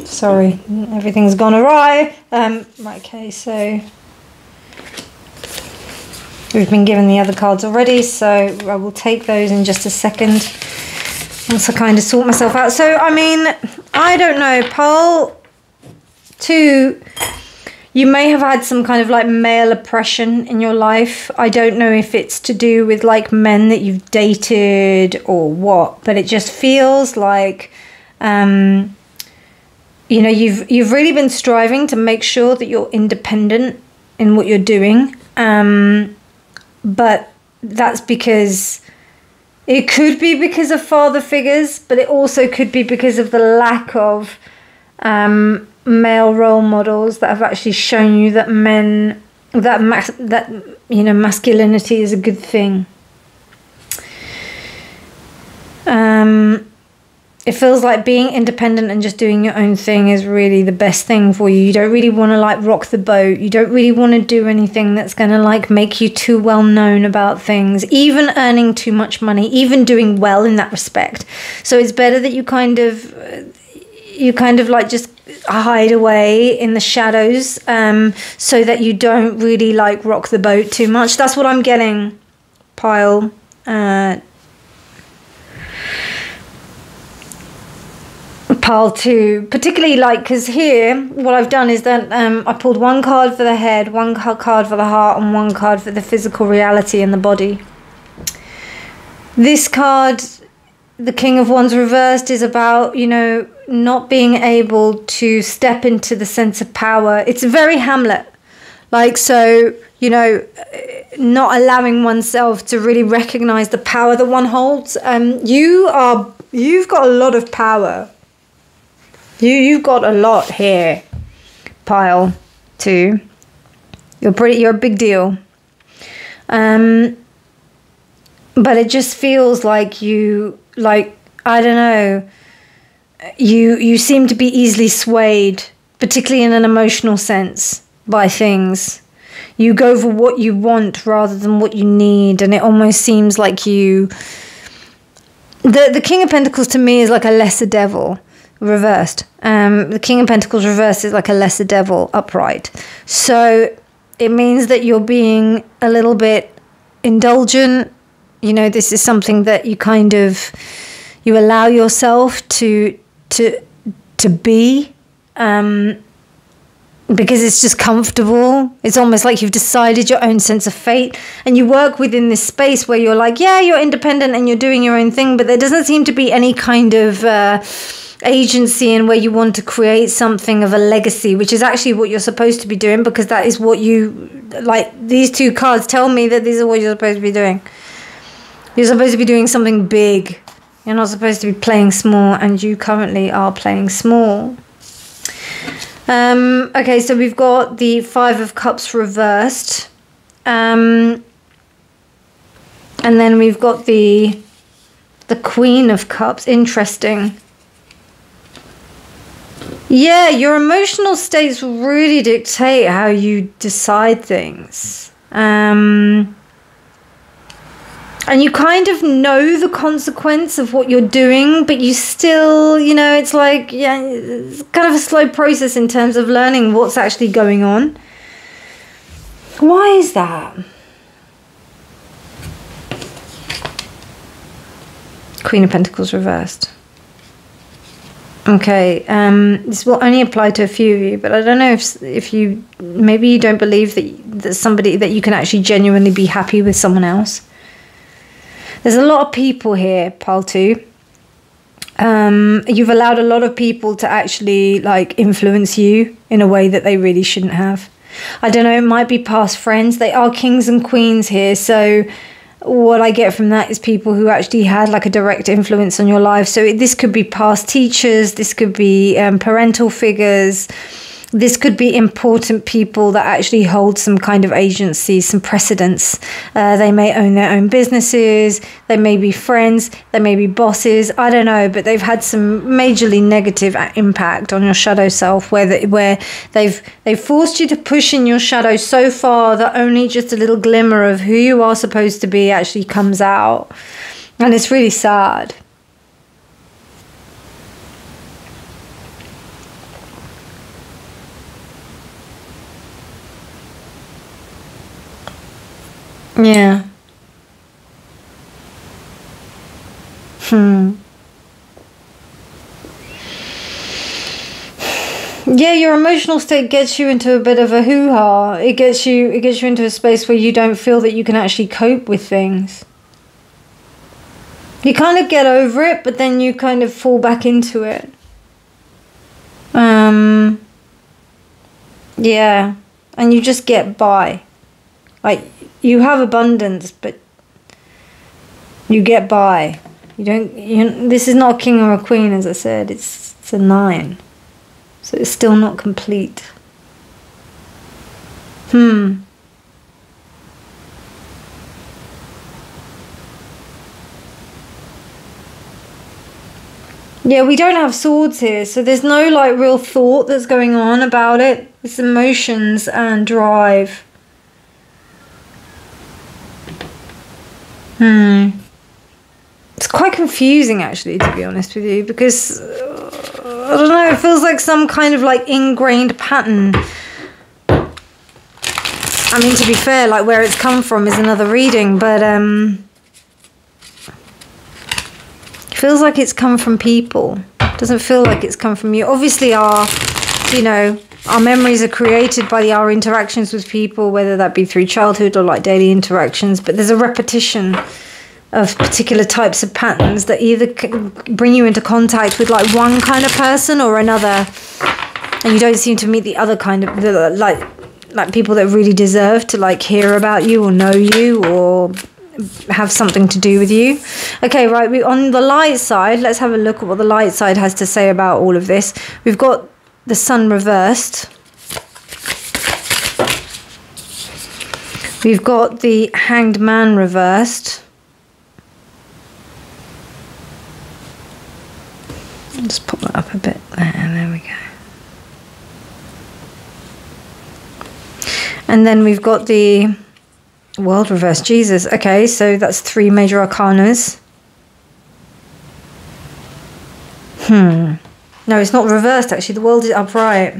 Sorry, everything's gone awry. Right, okay, so we've been given the other cards already, so I will take those in just a second once I kind of sort myself out. So, I mean, I don't know, Pile 2, you may have had some kind of like male oppression in your life. I don't know if it's to do with like men that you've dated or what, but it just feels like, you know, you've really been striving to make sure that you're independent in what you're doing. But that's because it could be because of father figures, but it also could be because of the lack of male role models that have actually shown you that you know, masculinity is a good thing. It feels like being independent and just doing your own thing is really the best thing for you. You don't really want to like rock the boat. You don't really want to do anything that's going to like make you too well known about things, even earning too much money, even doing well in that respect. So it's better that you kind of like just hide away in the shadows, so that you don't really like rock the boat too much. That's what I'm getting, Pile. Pile 2, particularly like, because here what I've done is that I pulled one card for the head, one card for the heart, and one card for the physical reality in the body. This card, the King of Wands reversed, is about, you know, not being able to step into the sense of power. It's very Hamlet, like, so, you know, not allowing oneself to really recognize the power that one holds. You've got a lot of power. You've got a lot here, Pile 2. You're a big deal. but it just feels like you, like, I don't know, you seem to be easily swayed, particularly in an emotional sense, by things. You go for what you want rather than what you need, and it almost seems like you... The King of Pentacles to me is like a lesser devil reversed. The King of Pentacles reversed is like a lesser devil upright. So it means that you're being a little bit indulgent. You know, this is something that you kind of, you allow yourself to be, because it's just comfortable. It's almost like you've decided your own sense of fate, and you work within this space where you're like, yeah, you're independent and you're doing your own thing, but there doesn't seem to be any kind of agency in where you want to create something of a legacy, which is actually what you're supposed to be doing, because that is what you, like, these two cards tell me that these are what you're supposed to be doing. You're supposed to be doing something big. You're not supposed to be playing small, and you currently are playing small. Okay, so we've got the Five of Cups reversed. And then we've got the Queen of Cups. Interesting. Yeah, your emotional states really dictate how you decide things. And you kind of know the consequence of what you're doing, but you still, you know, it's like, yeah, it's kind of a slow process in terms of learning what's actually going on. Why is that? Queen of Pentacles reversed. Okay, this will only apply to a few of you, but I don't know if you, maybe you don't believe that somebody, that you can actually genuinely be happy with someone else. There's a lot of people here, pile 2. You've allowed a lot of people to actually, like, influence you in a way that they really shouldn't have. I don't know, it might be past friends. They are kings and queens here, so what I get from that is people who actually had, like, a direct influence on your life. So this could be past teachers, this could be parental figures, this could be important people that actually hold some kind of agency, some precedence. They may own their own businesses, they may be friends, they may be bosses, I don't know, but they've had some majorly negative impact on your shadow self, where they've forced you to push in your shadow so far that only just a little glimmer of who you are supposed to be actually comes out. And it's really sad. Yeah. Yeah, your emotional state gets you into a bit of a hoo-ha. It gets you into a space where you don't feel that you can actually cope with things. You kind of get over it, but then you kind of fall back into it. Yeah, and you just get by. Like, you have abundance, but you get by. You don't. This is not a king or a queen, as I said. It's a 9, so it's still not complete. Yeah, we don't have swords here, so there's no, like, real thought that's going on about it. It's emotions and drive. It's quite confusing, actually, to be honest with you, because I don't know, it feels like some kind of, like, ingrained pattern. I mean, to be fair, like, where it's come from is another reading, but it feels like it's come from people. It doesn't feel like it's come from you. Obviously, our memories are created by our interactions with people, whether that be through childhood or, like, daily interactions, but there's a repetition of particular types of patterns that either bring you into contact with, like, one kind of person or another, and you don't seem to meet the other kind of, like people that really deserve to, like, hear about you or know you or have something to do with you. Okay, right, on the light side, let's have a look at what the light side has to say about all of this. We've got the Sun reversed. We've got the Hanged Man reversed. that up a bit there we go. And then we've got the World reversed. Jesus. Okay, so that's 3 major arcanas. No, it's not reversed actually. The World is upright.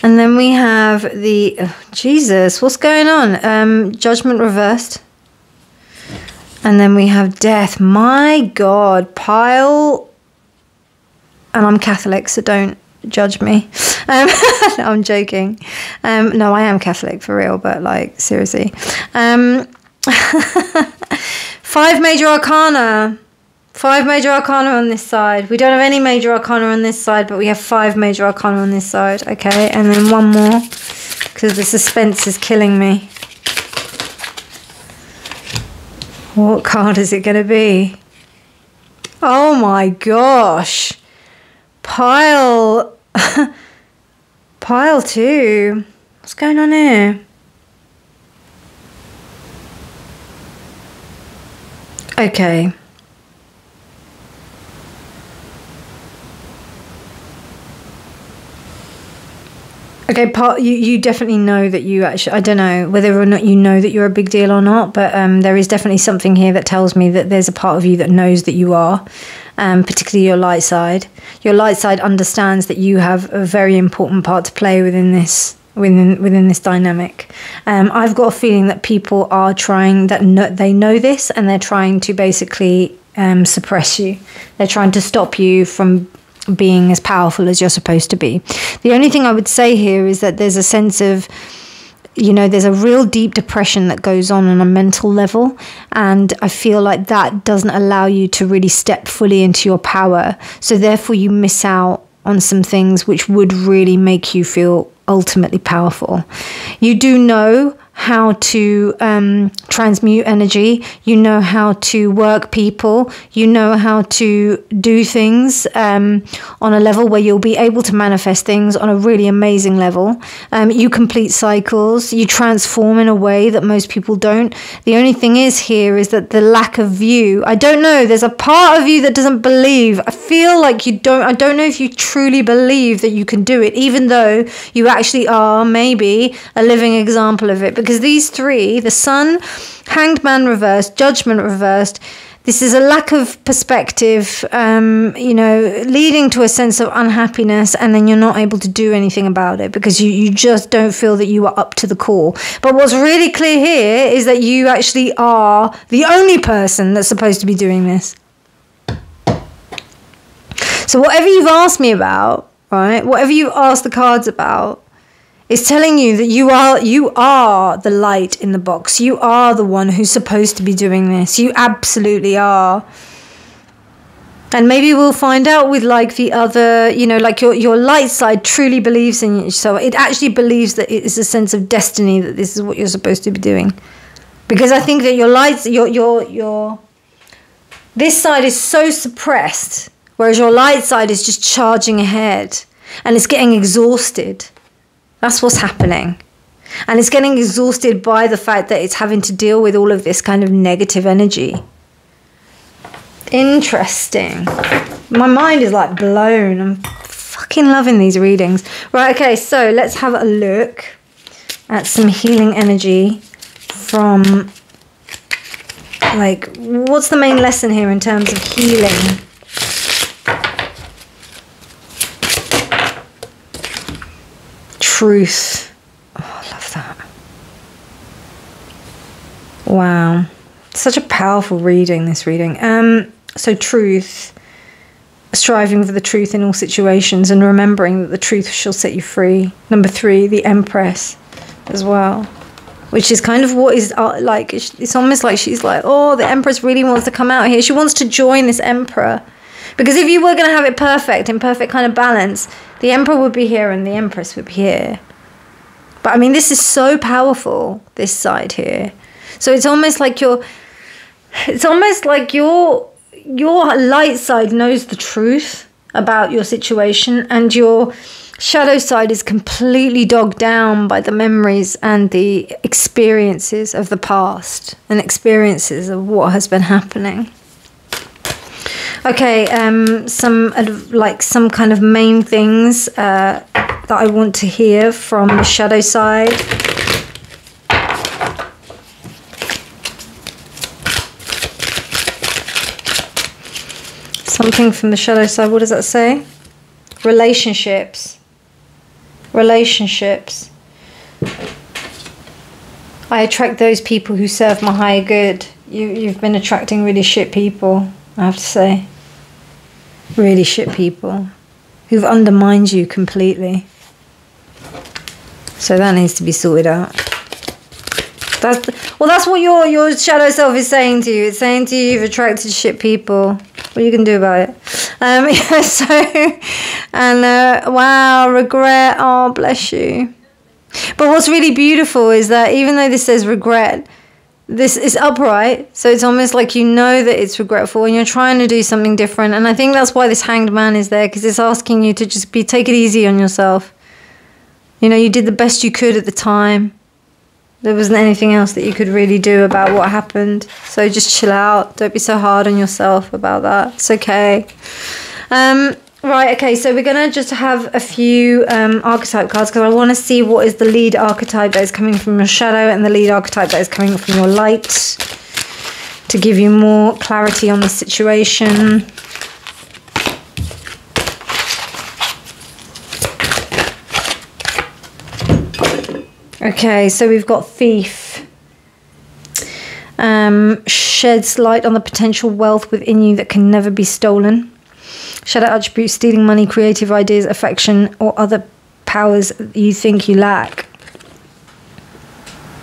And then we have the Jesus, what's going on? Judgment reversed. And then we have Death. My God, pile. And I'm Catholic, so don't judge me. No, I'm joking. No, I am Catholic for real, but like seriously. 5 major arcana. 5 major arcana on this side. We don't have any major arcana on this side, but we have 5 major arcana on this side. Okay, and then one more, because the suspense is killing me. What card is it going to be? Oh my gosh. Pile. Pile 2. What's going on here? Okay. Okay, you definitely know that you actually, I don't know whether or not you know that you're a big deal or not, but there is definitely something here that tells me that there's a part of you that knows that you are, particularly your light side. Your light side understands that you have a very important part to play within this dynamic. I've got a feeling that people are trying, they know this, and they're trying to basically suppress you. They're trying to stop you from being as powerful as you're supposed to be. The only thing I would say here is that there's a sense of, you know, there's a real deep depression that goes on a mental level, and I feel like that doesn't allow you to really step fully into your power, so therefore you miss out on some things which would really make you feel ultimately powerful. You do know how to transmute energy, you know how to work people, you know how to do things on a level where you'll be able to manifest things on a really amazing level. You complete cycles, you transform in a way that most people don't. The only thing is here is that the lack of view, I don't know, there's a part of you that doesn't believe. I feel like you don't, I don't know if you truly believe that you can do it, even though you actually are maybe a living example of it. Because these 3, the Sun, Hanged Man reversed, Judgment reversed, this is a lack of perspective, you know, leading to a sense of unhappiness, and then you're not able to do anything about it because you just don't feel that you are up to the call. But what's really clear here is that you actually are the only person that's supposed to be doing this. So whatever you've asked me about, right, whatever you've asked the cards about, it's telling you that you are the light in the box. You are the one who's supposed to be doing this. You absolutely are. And maybe we'll find out with like the other, you know, like your light side truly believes in you. So it actually believes that it is a sense of destiny that this is what you're supposed to be doing. Because I think that your lights, this side is so suppressed, whereas your light side is just charging ahead and it's getting exhausted. That's what's happening. And it's getting exhausted by the fact that it's having to deal with all of this kind of negative energy. Interesting. My mind is like blown. I'm fucking loving these readings. Right, okay, so let's have a look at some healing energy from, like, what's the main lesson here in terms of healing? Truth. Oh, I love that. Wow. Such a powerful reading, this reading. So truth. Striving for the truth in all situations and remembering that the truth shall set you free. Number 3, the Empress as well. Which is kind of what is like, it's almost like she's like, oh, the Empress really wants to come out here. She wants to join this Emperor. Because if you were going to have it perfect, in perfect kind of balance, the Emperor would be here and the Empress would be here. But I mean, this is so powerful, this side here. So it's almost like your light side knows the truth about your situation, and your shadow side is completely dogged down by the memories and the experiences of the past and experiences of what has been happening. Okay, some kind of main things that I want to hear from the shadow side. Something from the shadow side. What does that say? Relationships. Relationships. I attract those people who serve my higher good. You've been attracting really shit people, I have to say. Really shit people who've undermined you completely. So that needs to be sorted out. That's what your shadow self is saying to you. It's saying to you, you've attracted shit people. What are you going to do about it? Wow, regret. Oh, bless you. But what's really beautiful is that even though this says regret, this is upright. So it's almost like you know that it's regretful and you're trying to do something different. And I think that's why this Hanged Man is there, because it's asking you to just take it easy on yourself. You know, you did the best you could at the time. There wasn't anything else that you could really do about what happened. So just chill out. Don't be so hard on yourself about that. It's okay. Right, okay, so we're going to just have a few archetype cards because I want to see what is the lead archetype that is coming from your shadow and the lead archetype that is coming from your light to give you more clarity on the situation. Okay, so we've got Thief. Sheds light on the potential wealth within you that can never be stolen. Shadow attribute, stealing money, creative ideas, affection, or other powers you think you lack.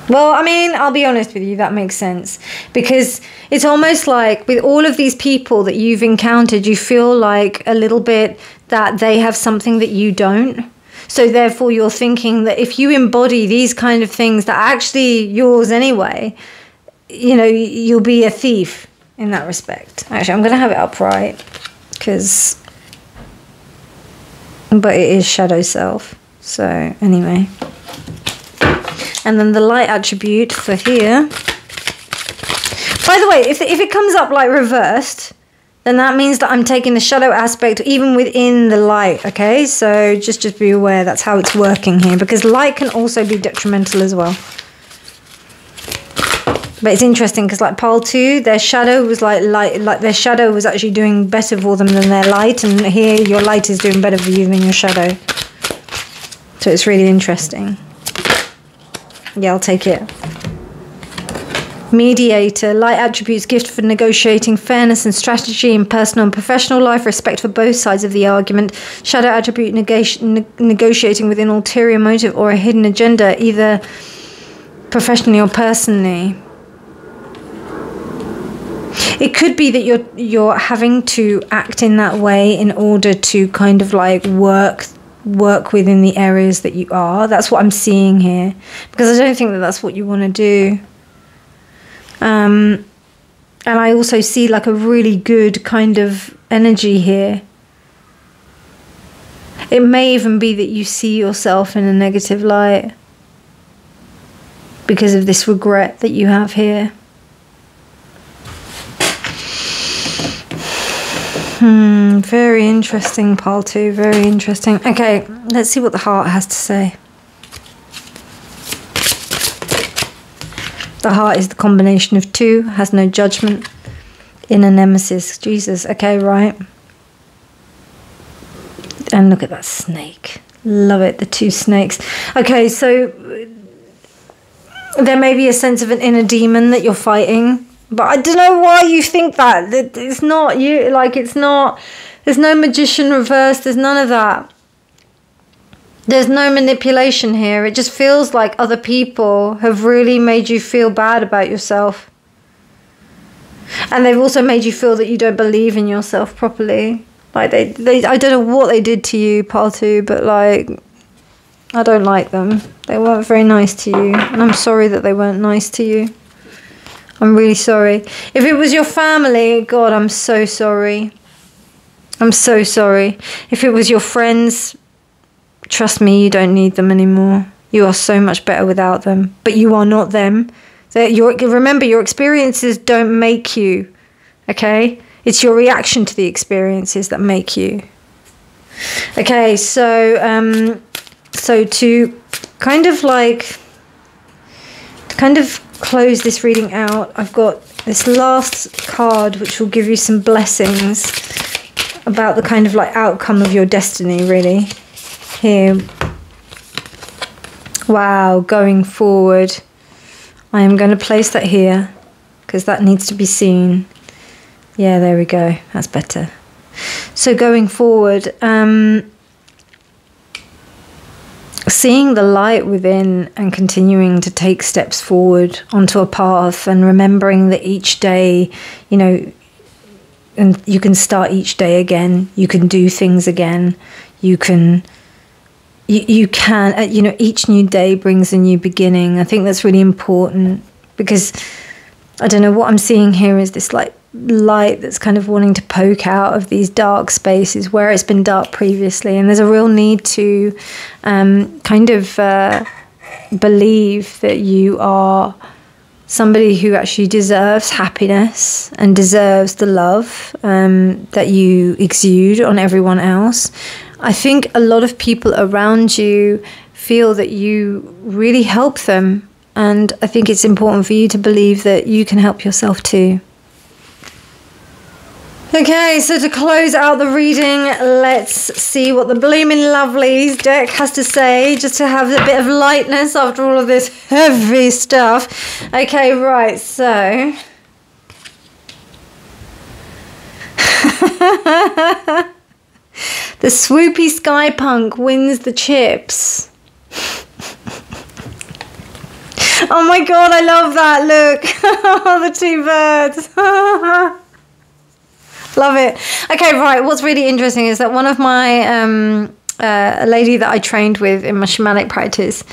Well, I mean, I'll be honest with you, that makes sense. Because it's almost like with all of these people that you've encountered, you feel like a little bit that they have something that you don't. So therefore you're thinking that if you embody these kind of things that are actually yours anyway, you know, you'll be a thief in that respect. Actually, I'm going to have it upright. But it is shadow self. So anyway. And then the light attribute for here. By the way, if it comes up like reversed, then that means that I'm taking the shadow aspect even within the light, okay? So just be aware that's how it's working here, because light can also be detrimental as well. But it's interesting because like Pile 2, their shadow was like their shadow was actually doing better for them than their light, and here your light is doing better for you than your shadow. So it's really interesting. Yeah, I'll take it. Mediator, light attributes, gift for negotiating fairness and strategy in personal and professional life, respect for both sides of the argument. Shadow attribute, negotiating with an ulterior motive or a hidden agenda, either professionally or personally. It could be that you're having to act in that way in order to kind of like work within the areas that you are. That's what I'm seeing here, because I don't think that that's what you want to do. And I also see like a really good kind of energy here. It may even be that you see yourself in a negative light because of this regret that you have here. Very interesting, Pile 2. Very interesting. Okay, let's see what the heart has to say. The heart is the combination of two, has no judgment, inner nemesis. Jesus, okay, right. And look at that snake. Love it, the two snakes. Okay, so there may be a sense of an inner demon that you're fighting. But I don't know why you think that. It's not you. Like, it's not. There's no magician reverse. There's none of that. There's no manipulation here. It just feels like other people have really made you feel bad about yourself. And they've also made you feel that you don't believe in yourself properly. Like, they I don't know what they did to you, Pile 2, but, like, I don't like them. They weren't very nice to you. And I'm sorry that they weren't nice to you. I'm really sorry. If it was your family, God, I'm so sorry. I'm so sorry. If it was your friends, trust me, you don't need them anymore. You are so much better without them. But you are not them. Remember, your experiences don't make you, okay? It's your reaction to the experiences that make you. Okay, so to kind of close this reading out, I've got this last card which will give you some blessings about the kind of like outcome of your destiny, really. Here. Wow, going forward. I am going to place that here because that needs to be seen. Yeah, there we go. That's better. So going forward, seeing the light within and continuing to take steps forward onto a path, and remembering that each day, you know, and you can start each day again, you can do things again, you can, you know, each new day brings a new beginning. I think that's really important, because I don't know, what I'm seeing here is this like light that's kind of wanting to poke out of these dark spaces where it's been dark previously, and there's a real need to kind of believe that you are somebody who actually deserves happiness and deserves the love that you exude on everyone else. I think a lot of people around you feel that you really help them, and I think it's important for you to believe that you can help yourself too. Okay, so to close out the reading, let's see what the Blooming Lovelies deck has to say, just to have a bit of lightness after all of this heavy stuff. Okay, right, so... The swoopy sky punk wins the chips. Oh my god, I love that, look. The two birds. Love it. Okay, right. What's really interesting is that one of my, a lady that I trained with in my shamanic practice,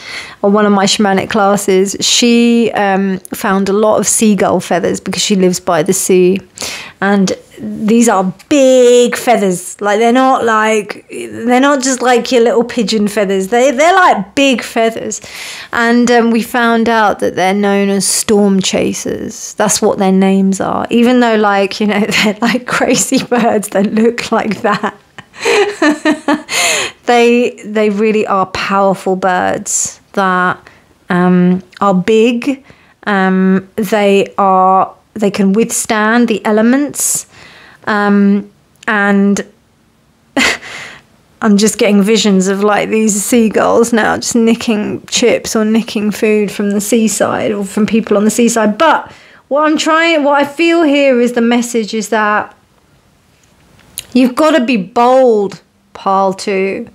or one of my shamanic classes, she found a lot of seagull feathers because she lives by the sea. And these are big feathers. Like, they're not just like your little pigeon feathers. They're like big feathers. And we found out that they're known as storm chasers. That's what their names are. Even though, like, you know, they're like crazy birds that look like that. They really are powerful birds that are big. They can withstand the elements, and I'm just getting visions of like these seagulls now just nicking chips or nicking food from the seaside or from people on the seaside. But what I feel here is the message is that you've got to be bold, Pile 2.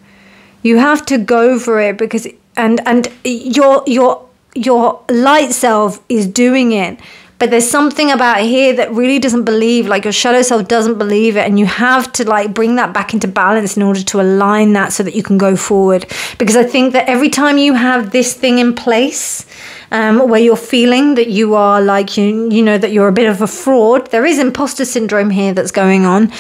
You have to go for it, because and your light self is doing it. But there's something about here that really doesn't believe, like your shadow self doesn't believe it. And you have to like bring that back into balance in order to align that so that you can go forward. Because I think that every time you have this thing in place, where you're feeling that you are like, you know, that you're a bit of a fraud, there is imposter syndrome here that's going on.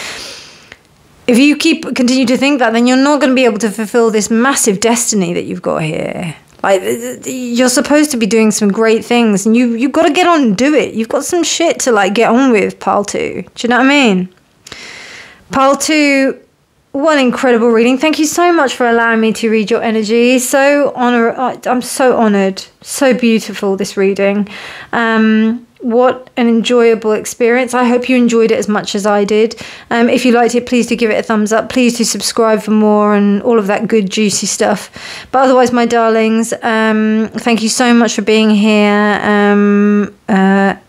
If you continue to think that, then you're not going to be able to fulfill this massive destiny that you've got here. Like, you're supposed to be doing some great things, and you've got to get on and do it. You've got some shit to like get on with, Pile 2. Do you know what I mean? Pile 2, what an incredible reading. Thank you so much for allowing me to read your energy. I'm so honored. So beautiful, this reading. What an enjoyable experience. I hope you enjoyed it as much as I did. If you liked it, please do give it a thumbs up. Please do subscribe for more and all of that good juicy stuff. But otherwise, my darlings, thank you so much for being here.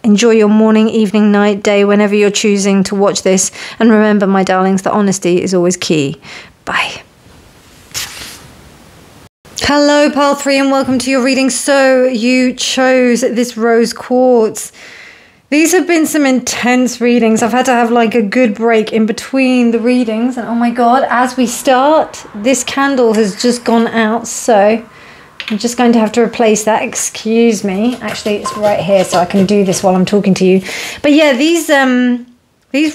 Enjoy your morning, evening, night, day, whenever you're choosing to watch this. And remember, my darlings, that honesty is always key. Bye. Hello, Pile 3, and welcome to your reading. So you chose this rose quartz. These have been some intense readings. I've had to have like a good break in between the readings. And oh my God, as we start, this candle has just gone out. So I'm just going to have to replace that. Excuse me. Actually, it's right here, so I can do this while I'm talking to you. But yeah, these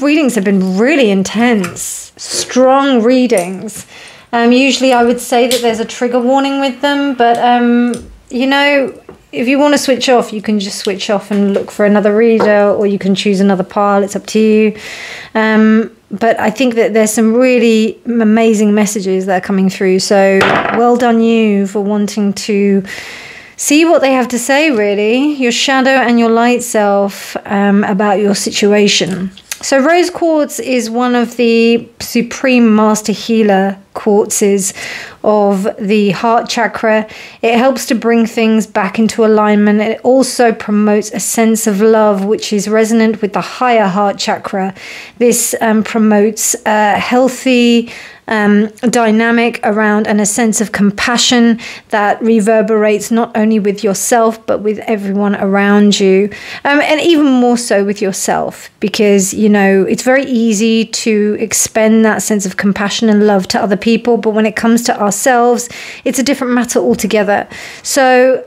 readings have been really intense, strong readings. Usually I would say that there's a trigger warning with them, but you know, if you want to switch off, you can just switch off and look for another reader, or you can choose another pile. It's up to you. But I think that there's some really amazing messages that are coming through. So well done you for wanting to see what they have to say, really, your shadow and your light self, about your situation. So rose quartz is one of the supreme master healer quartzes of the heart chakra. It helps to bring things back into alignment. It also promotes a sense of love, which is resonant with the higher heart chakra. This promotes a healthy dynamic around, and a sense of compassion that reverberates not only with yourself but with everyone around you, and even more so with yourself, because you know it's very easy to expend that sense of compassion and love to other people, but when it comes to ourselves, it's a different matter altogether. So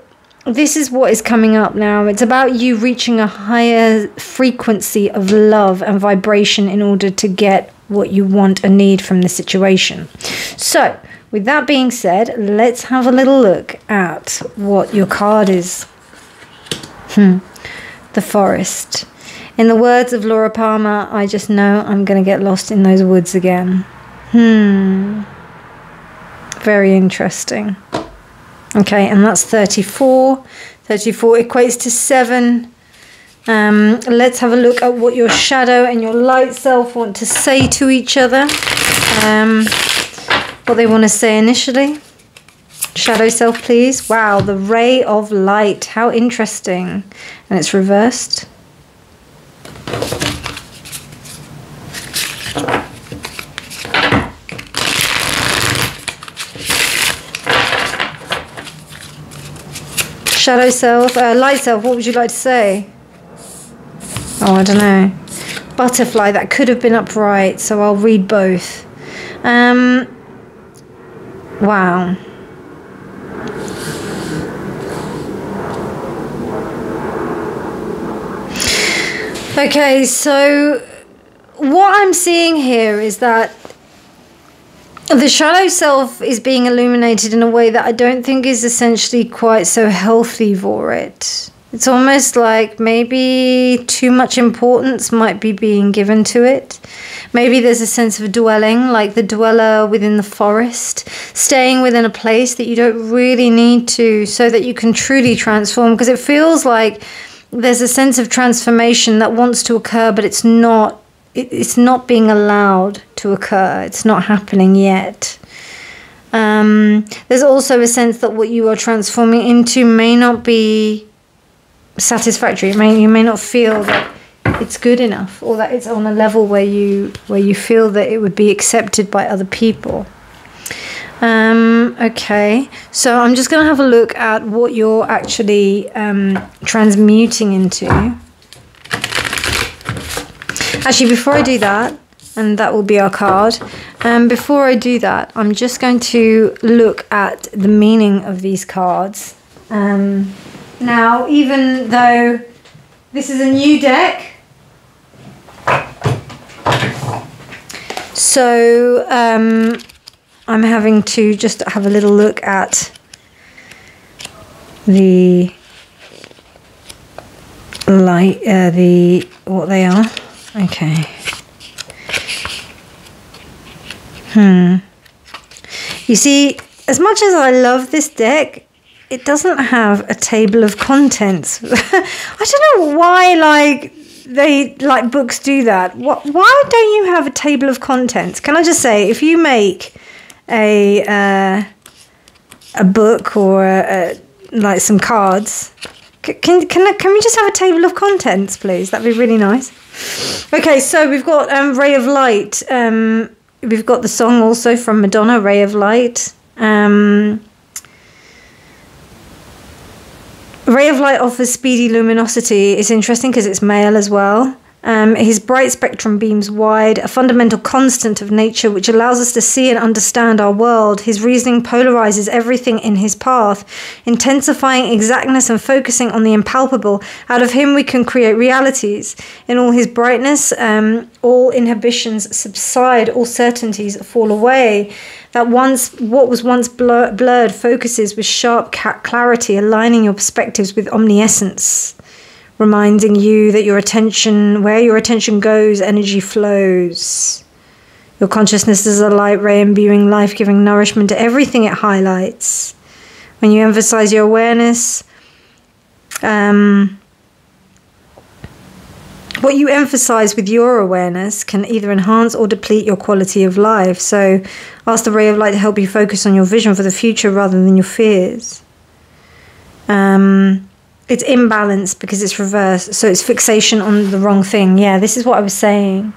this is what is coming up now. It's about you reaching a higher frequency of love and vibration in order to get what you want and need from the situation. So with that being said, let's have a little look at what your card is. The Forest. In the words of Laura Palmer, I just know I'm going to get lost in those woods again. Very interesting. Okay, and that's 34. 34 equates to 7. Let's have a look at what your shadow and your light self want to say to each other. What they want to say initially. Shadow self, please. Wow, the ray of light. How interesting. And it's reversed. Shadow self, light self, what would you like to say? Oh, I don't know. Butterfly, that could have been upright, so I'll read both. Wow. Okay, so what I'm seeing here is that the shadow self is being illuminated in a way that I don't think is essentially quite so healthy for it. It's almost like maybe too much importance might be being given to it. Maybe there's a sense of dwelling, like the dweller within the forest, staying within a place that you don't really need to, so that you can truly transform, because it feels like there's a sense of transformation that wants to occur, but it's not being allowed to occur. It's not happening yet. There's also a sense that what you are transforming into may not be satisfactory. You may not feel that it's good enough, or that it's on a level where you feel that it would be accepted by other people. Okay, so I'm just going to have a look at what you're actually transmuting into. Actually, before I do that, and that will be our card, before I do that, I'm just going to look at the meaning of these cards. Now, even though this is a new deck, so I'm having to just have a little look at the light, what they are. Okay. You see, as much as I love this deck, it doesn't have a table of contents. I don't know why, books do that. Why don't you have a table of contents? Can I just say, if you make a book or like some cards, can we just have a table of contents, please? That'd be really nice. Okay, so we've got Ray of Light. We've got the song also from Madonna, Ray of Light. Ray of Light offers speedy luminosity. It's interesting because it's male as well. His bright spectrum beams wide, a fundamental constant of nature which allows us to see and understand our world. His reasoning polarizes everything in his path, intensifying exactness and focusing on the impalpable. Out of him we can create realities. In all his brightness, all inhibitions subside, all certainties fall away. What was once blurred focuses with sharp clarity, aligning your perspectives with omniscience, reminding you that where your attention goes, energy flows. Your consciousness is a light ray imbuing life-giving nourishment to everything it highlights. When you emphasize your awareness, what you emphasize with your awareness can either enhance or deplete your quality of life. So ask the ray of light to help you focus on your vision for the future rather than your fears. It's imbalance because it's reversed. So it's fixation on the wrong thing. Yeah, this is what I was saying.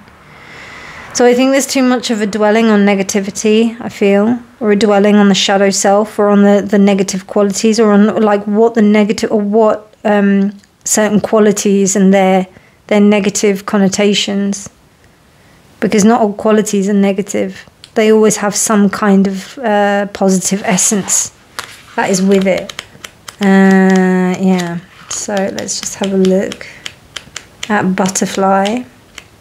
So I think there's too much of a dwelling on negativity, I feel, or a dwelling on the shadow self, or on the negative qualities, or on like what the negative, or what certain qualities and their negative connotations. Because not all qualities are negative. They always have some kind of positive essence that is with it. Yeah, so let's just have a look at butterfly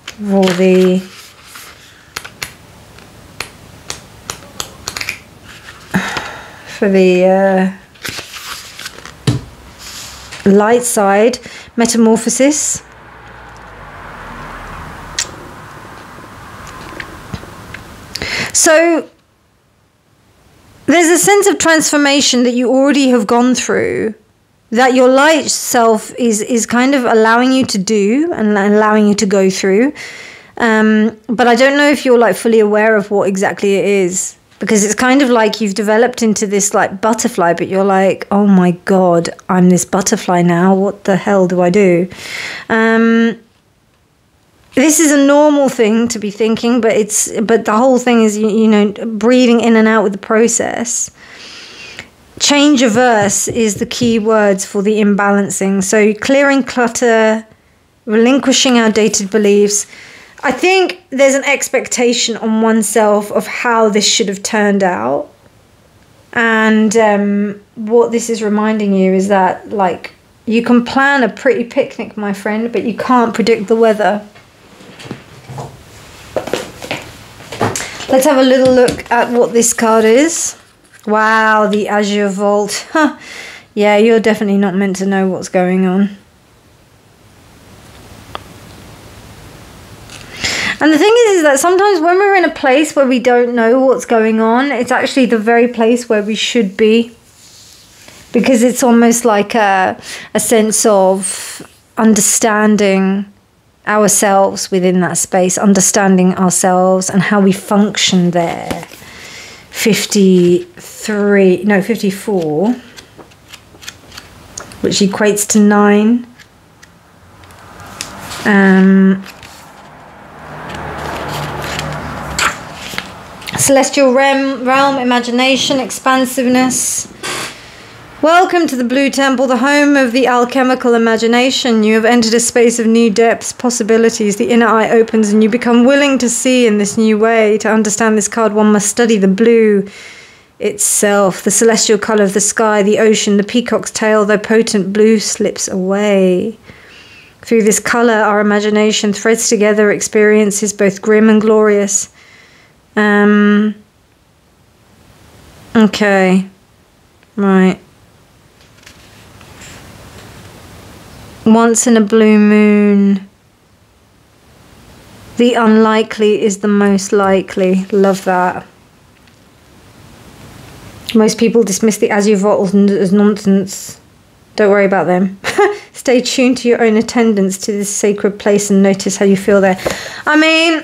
for the light side, metamorphosis. So there's a sense of transformation that you already have gone through, that your light self is kind of allowing you to do and allowing you to go through. But I don't know if you're like fully aware of what exactly it is, because it's kind of like you've developed into this like butterfly, but you're like, oh my God, I'm this butterfly now. What the hell do I do? This is a normal thing to be thinking, but the whole thing is, you know, breathing in and out with the process. Change averse is the key words for the imbalancing. So clearing clutter, relinquishing outdated beliefs. I think there's an expectation on oneself of how this should have turned out. And what this is reminding you is that, like, you can plan a pretty picnic, my friend, but you can't predict the weather. Let's have a little look at what this card is. Wow, the Azure Vault. Huh. Yeah, you're definitely not meant to know what's going on. And the thing is that sometimes when we're in a place where we don't know what's going on, it's actually the very place where we should be. Because it's almost like a sense of understanding ourselves within that space, understanding ourselves and how we function there. 54, which equates to 9. Celestial realm, imagination, expansiveness. Welcome to the Blue Temple, the home of the alchemical imagination. You have entered a space of new depths, possibilities. The inner eye opens and you become willing to see in this new way. To understand this card, one must study the blue itself, the celestial colour of the sky, the ocean, the peacock's tail. Though potent, blue slips away. Through this colour, our imagination threads together experiences both grim and glorious. Okay. Right. Once in a blue moon, the unlikely is the most likely. Love that. Most people dismiss the Azure Vault as nonsense. Don't worry about them. Stay tuned to your own attendance to this sacred place and notice how you feel there. I mean,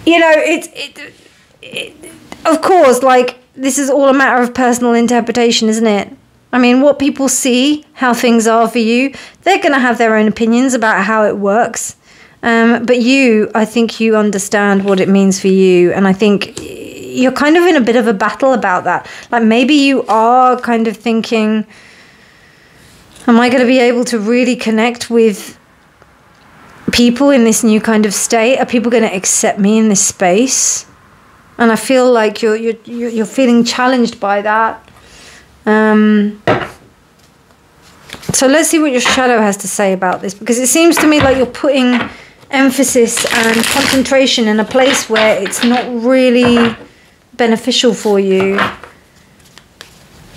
you know, of course, like, this is all a matter of personal interpretation, isn't it? I mean, what people see, how things are for you, they're going to have their own opinions about how it works. But I think you understand what it means for you. And I think you're kind of in a bit of a battle about that. Like, maybe you are kind of thinking, am I going to be able to really connect with people in this new kind of state? Are people going to accept me in this space? And I feel like you're feeling challenged by that. So let's see what your shadow has to say about this, because it seems to me like you're putting emphasis and concentration in a place where it's not really beneficial for you.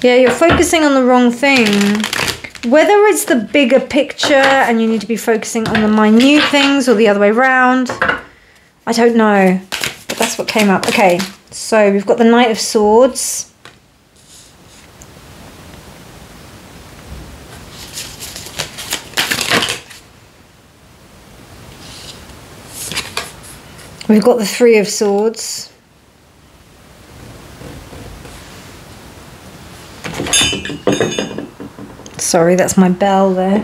Yeah, you're focusing on the wrong thing. Whether it's the bigger picture and you need to be focusing on the minute things or the other way around, I don't know. But that's what came up. Okay, so we've got the Knight of Swords. We've got the Three of Swords. Sorry, that's my bell there.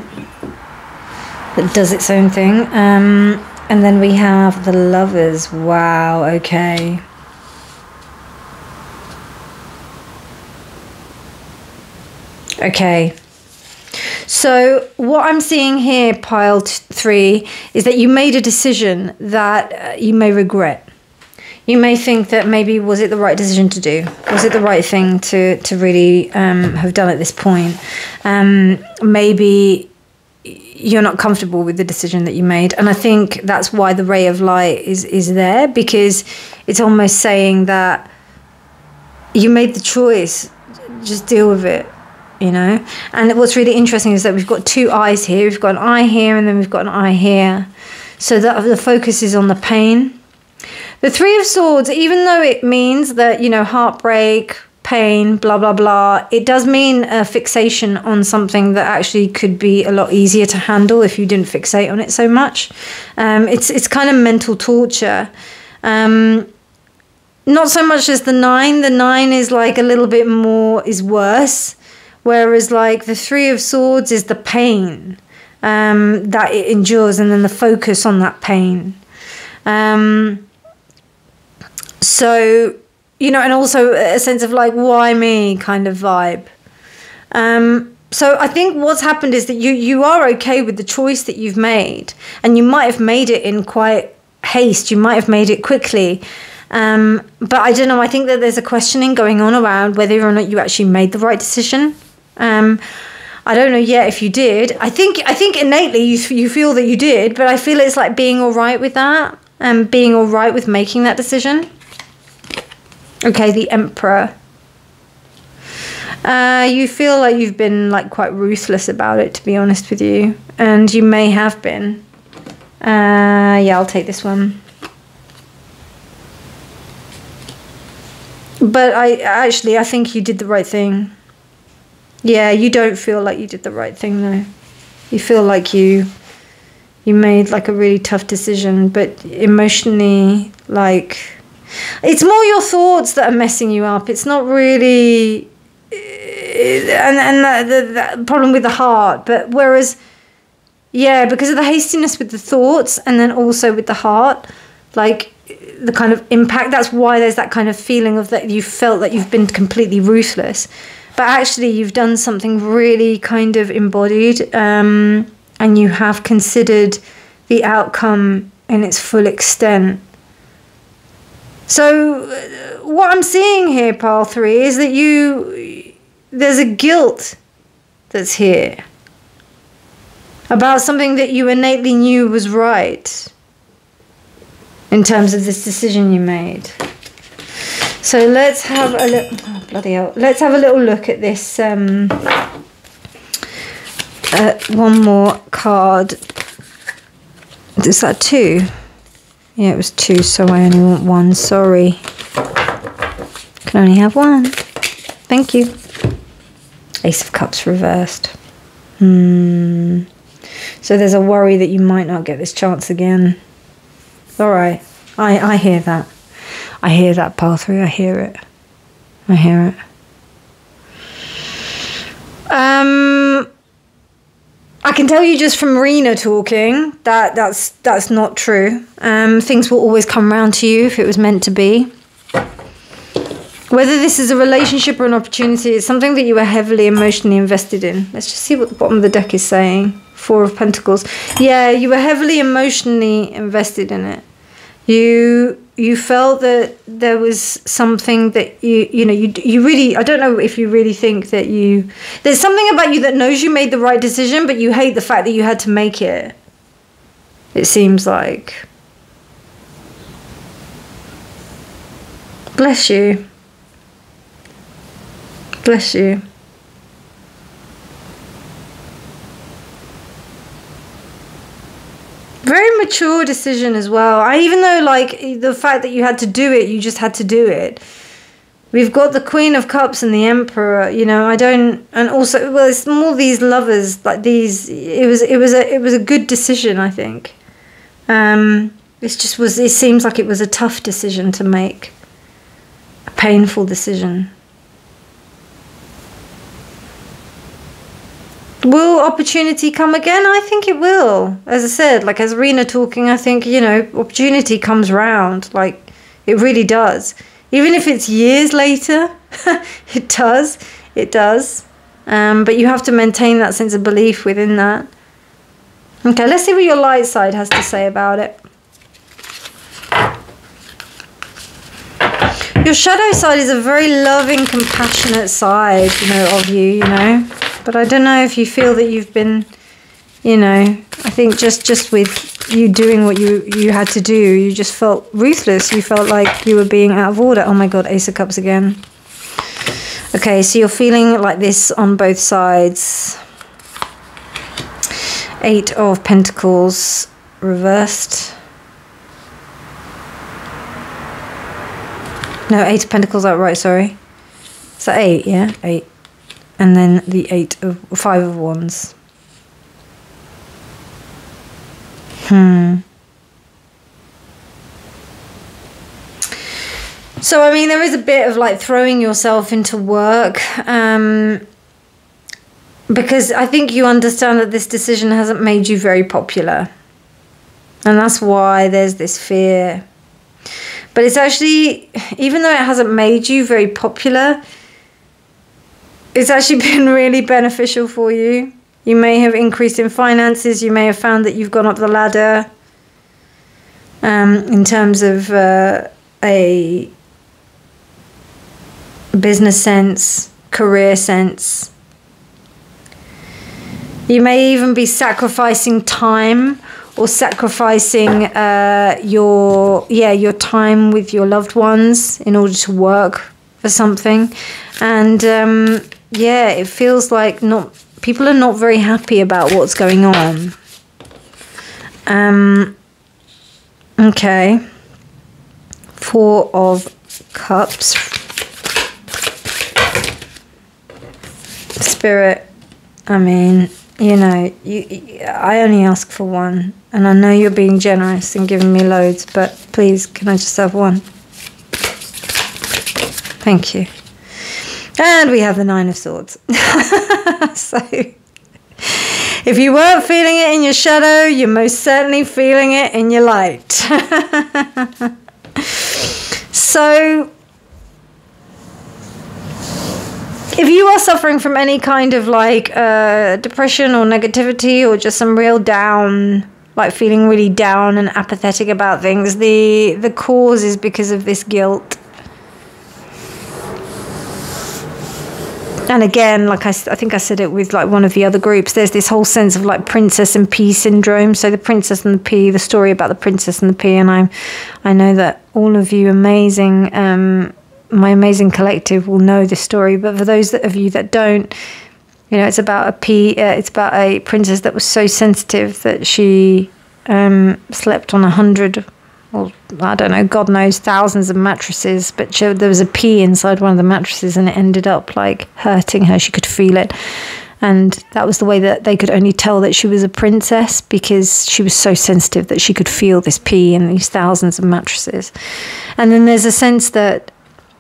That does its own thing. And then we have the Lovers. Wow, okay. Okay. So what I'm seeing here, pile 3, is that you made a decision that you may regret. You may think that maybe, was it the right decision to do? Was it the right thing to really have done at this point? Maybe you're not comfortable with the decision that you made. And I think that's why the ray of light is there, because it's almost saying that you made the choice, just deal with it. You know, and what's really interesting is that we've got 2 eyes here. We've got an eye here, and then we've got an eye here. So that the focus is on the pain. The Three of Swords, even though it means that, you know, heartbreak, pain, blah, blah, blah, it does mean a fixation on something that actually could be a lot easier to handle if you didn't fixate on it so much. It's kind of mental torture. Not so much as the 9. The 9 is like a little bit more, is worse. Whereas like the Three of Swords is the pain that it endures, and then the focus on that pain. So, you know, and also a sense of like, why me kind of vibe. So I think what's happened is that you are okay with the choice that you've made, and you might have made it in quite haste. You might have made it quickly. But I don't know, I think that there's a questioning going on around whether or not you actually made the right decision. I don't know yet if you did. I think innately you feel that you did, but I feel it's like being all right with that, and being all right with making that decision. Okay, the Emperor. You feel like you've been like quite ruthless about it, to be honest with you, and you may have been. Yeah, I'll take this one. But I think you did the right thing. Yeah, you don't feel like you did the right thing though. You feel like you made like a really tough decision, but emotionally, like, it's more your thoughts that are messing you up. It's not really, and the problem with the heart. But whereas, yeah, because of the hastiness with the thoughts, and then also with the heart, like the kind of impact, that's why there's that kind of feeling of that you felt that you've been completely ruthless. But actually you've done something really kind of embodied, and you have considered the outcome in its full extent. So what I'm seeing here, pile 3, is that there's a guilt that's here about something that you innately knew was right in terms of this decision you made. So let's have a little, oh, bloody hell. Let's have a little look at this. One more card. Is that 2? Yeah, it was 2, so I only want 1. Sorry. Can only have 1. Thank you. Ace of Cups reversed. So there's a worry that you might not get this chance again. All right. I hear that. I hear that, pile 3. I hear it. I hear it. I can tell you just from Rena talking that that's not true. Things will always come round to you if it was meant to be. Whether this is a relationship or an opportunity, it's something that you are heavily emotionally invested in. Let's just see what the bottom of the deck is saying Four of Pentacles. Yeah, you were heavily emotionally invested in it. You felt that there was something that you really, I don't know if you really think that there's something about you that knows you made the right decision, but you hate the fact that you had to make it. It seems like. Bless you. Bless you. Very mature decision as well. Even though, like, the fact that you had to do it, you just had to do it. We've got the Queen of Cups and the Emperor. You know, I don't, and also, well, it's more these lovers, like these. It was a good decision, I think. It seems like it was a tough decision to make, a painful decision. Will opportunity come again? I think it will. As I said, like as Rena talking, I think, you know, opportunity comes round. Like, it really does. Even if it's years later, it does. It does. But you have to maintain that sense of belief within that. Okay, let's see what your light side has to say about it. Your shadow side is a very loving, compassionate side, you know, of you know. But I don't know if you feel that you've been, you know, I think just with you doing what you had to do, you just felt ruthless. You felt like you were being out of order. Oh my God, Ace of Cups again. Okay, so you're feeling like this on both sides. Eight of Pentacles reversed. No, Eight of Pentacles outright, sorry. Is that 8? Yeah, 8. And then the Five of Wands. So, I mean, there is a bit of like throwing yourself into work. Because I think you understand that this decision hasn't made you very popular. And that's why there's this fear. But it's actually, even though it hasn't made you very popular, it's actually been really beneficial for you. You may have increased in finances. You may have found that you've gone up the ladder in terms of a business sense, career sense. You may even be sacrificing time or sacrificing your time with your loved ones in order to work for something. And yeah, it feels like people are not very happy about what's going on. Okay. Four of Cups. Spirit, I mean, you know, I only ask for one. And I know you're being generous and giving me loads, but please, can I just have one? Thank you. And we have the Nine of Swords. So, if you weren't feeling it in your shadow, you're most certainly feeling it in your light. So, if you are suffering from any kind of like depression or negativity or just some real down, like feeling really down and apathetic about things, the cause is because of this guilt. And again, like I think I said it with like one of the other groups, there's this whole sense of like princess and pea syndrome. So the princess and the pea, the story about the princess and the pea, and I know that all of you amazing, my amazing collective will know this story. But for those of you that don't, you know, it's about a pea. It's about a princess that was so sensitive that she slept on 100. Well, I don't know, God knows, thousands of mattresses, but there was a pea inside one of the mattresses and it ended up like hurting her. She could feel it. And that was the way that they could only tell that she was a princess, because she was so sensitive that she could feel this pea in these thousands of mattresses. And then there's a sense that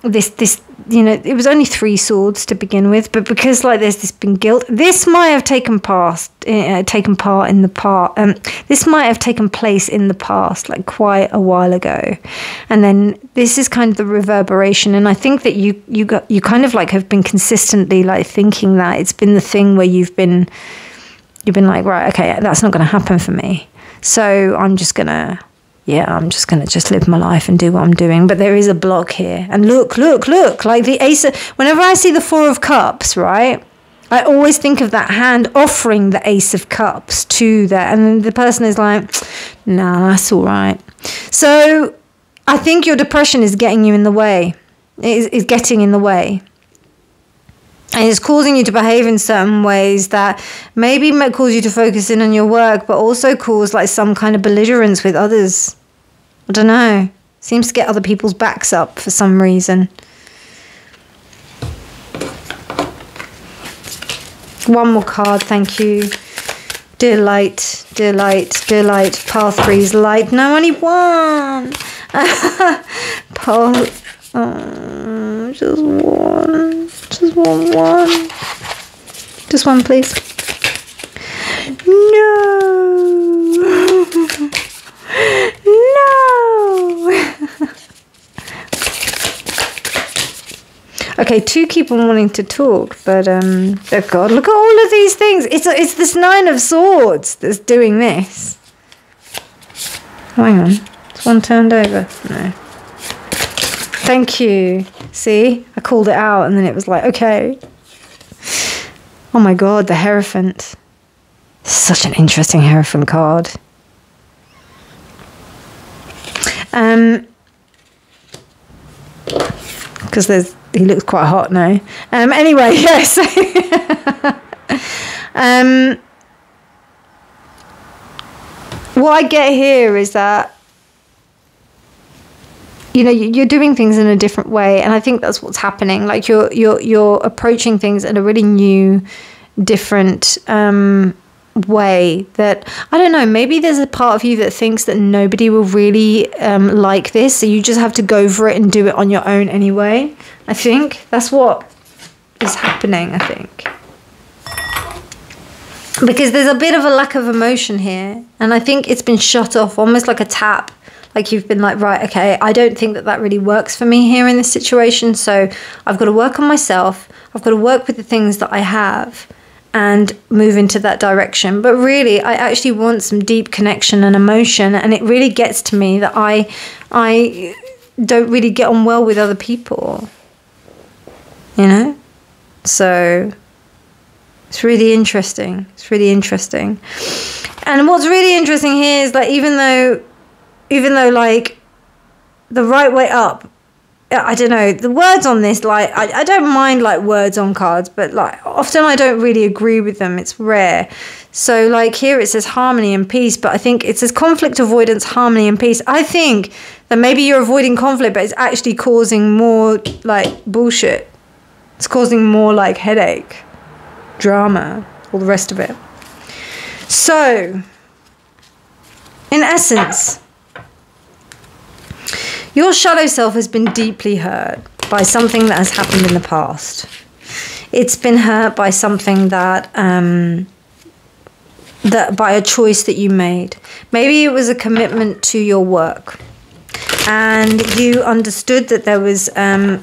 this you know, it was only 3 swords to begin with, but because like there's this been guilt, this might have taken part in the past. This might have taken place in the past, like quite a while ago, and then this is kind of the reverberation. And I think that you kind of like have been consistently like thinking that it's been the thing where you've been You've been like, right, okay, that's not going to happen for me. So I'm just going to just live my life and do what I'm doing. But there is a block here. And look, like the Ace of, whenever I see the Four of Cups, right, I always think of that hand offering the Ace of Cups to that. And then the person is like, nah, that's all right. So I think your depression is getting you in the way. It is getting in the way. And it's causing you to behave in certain ways that maybe might cause you to focus in on your work, but also cause like some kind of belligerence with others. I don't know. Seems to get other people's backs up for some reason. One more card, thank you. Dear light, dear light, dear light. Path 3's light. No, only one. Path. Oh, just one. Just one. Just one, please. No. No. Okay, 2 keep on wanting to talk, but oh God, look at all of these things. It's this 9 of Swords that's doing this. Hang on, is one turned over? No. Thank you. See, I called it out, and then it was like, okay. Oh my God, the Hierophant. Such an interesting Hierophant card. Because he looks quite hot now. Anyway, yes. What I get here is that, you know, you're doing things in a different way, and I think that's what's happening. Like you're approaching things in a really new, different way that, I don't know, maybe there's a part of you that thinks that nobody will really like this, so you just have to go for it and do it on your own anyway. I think that's what is happening, I think. Because there's a bit of a lack of emotion here, and I think it's been shut off almost like a tap. Like you've been like, right, okay, I don't think that really works for me here in this situation, so I've got to work on myself. I've got to work with the things that I have and move into that direction. But really, I actually want some deep connection and emotion, and it really gets to me that I don't really get on well with other people, you know? So it's really interesting. It's really interesting. And what's really interesting here is like, even though like the right way up, I don't know, the words on this, like I don't mind like words on cards, but like often I don't really agree with them. It's rare. So like here it says harmony and peace, but I think it says conflict avoidance, harmony and peace. I think that maybe you're avoiding conflict, but it's actually causing more like bullshit. It's causing more like headache, drama, all the rest of it. So in essence, your shadow self has been deeply hurt by something that has happened in the past. It's been hurt by something that by a choice that you made. Maybe it was a commitment to your work, and you understood that there was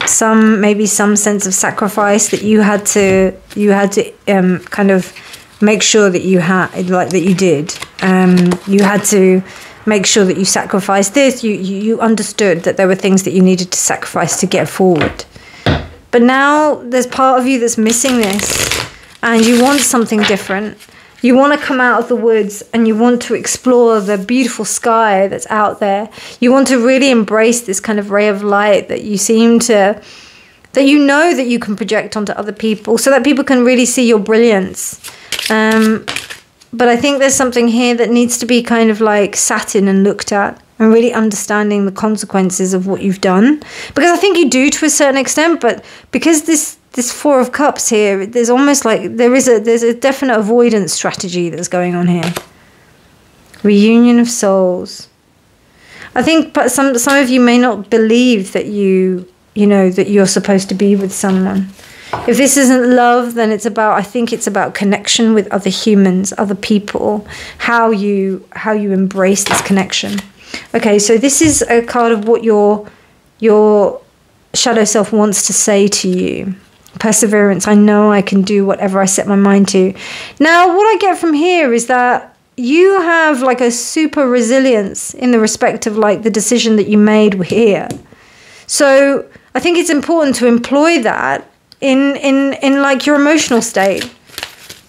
some sense of sacrifice that you had to kind of make sure that you had, like that you did. You had to make sure that you sacrificed this. You understood that there were things that you needed to sacrifice to get forward. But now there's part of you that's missing this, and you want something different. You want to come out of the woods, and you want to explore the beautiful sky that's out there. You want to really embrace this kind of ray of light that you seem to, that you know that you can project onto other people, so that people can really see your brilliance. But I think there's something here that needs to be kind of like sat in and looked at, and really understanding the consequences of what you've done. Because I think you do to a certain extent, but because this Four of Cups here, there's almost like there's a definite avoidance strategy that's going on here. Reunion of souls. I think, but some of you may not believe that you know that you're supposed to be with someone. If this isn't love, then I think it's about connection with other humans, other people, how you embrace this connection. Okay, so this is a card of what your shadow self wants to say to you. Perseverance. I know I can do whatever I set my mind to. Now, what I get from here is that you have like a super resilience in the respect of like the decision that you made here. So I think it's important to employ that in like your emotional state.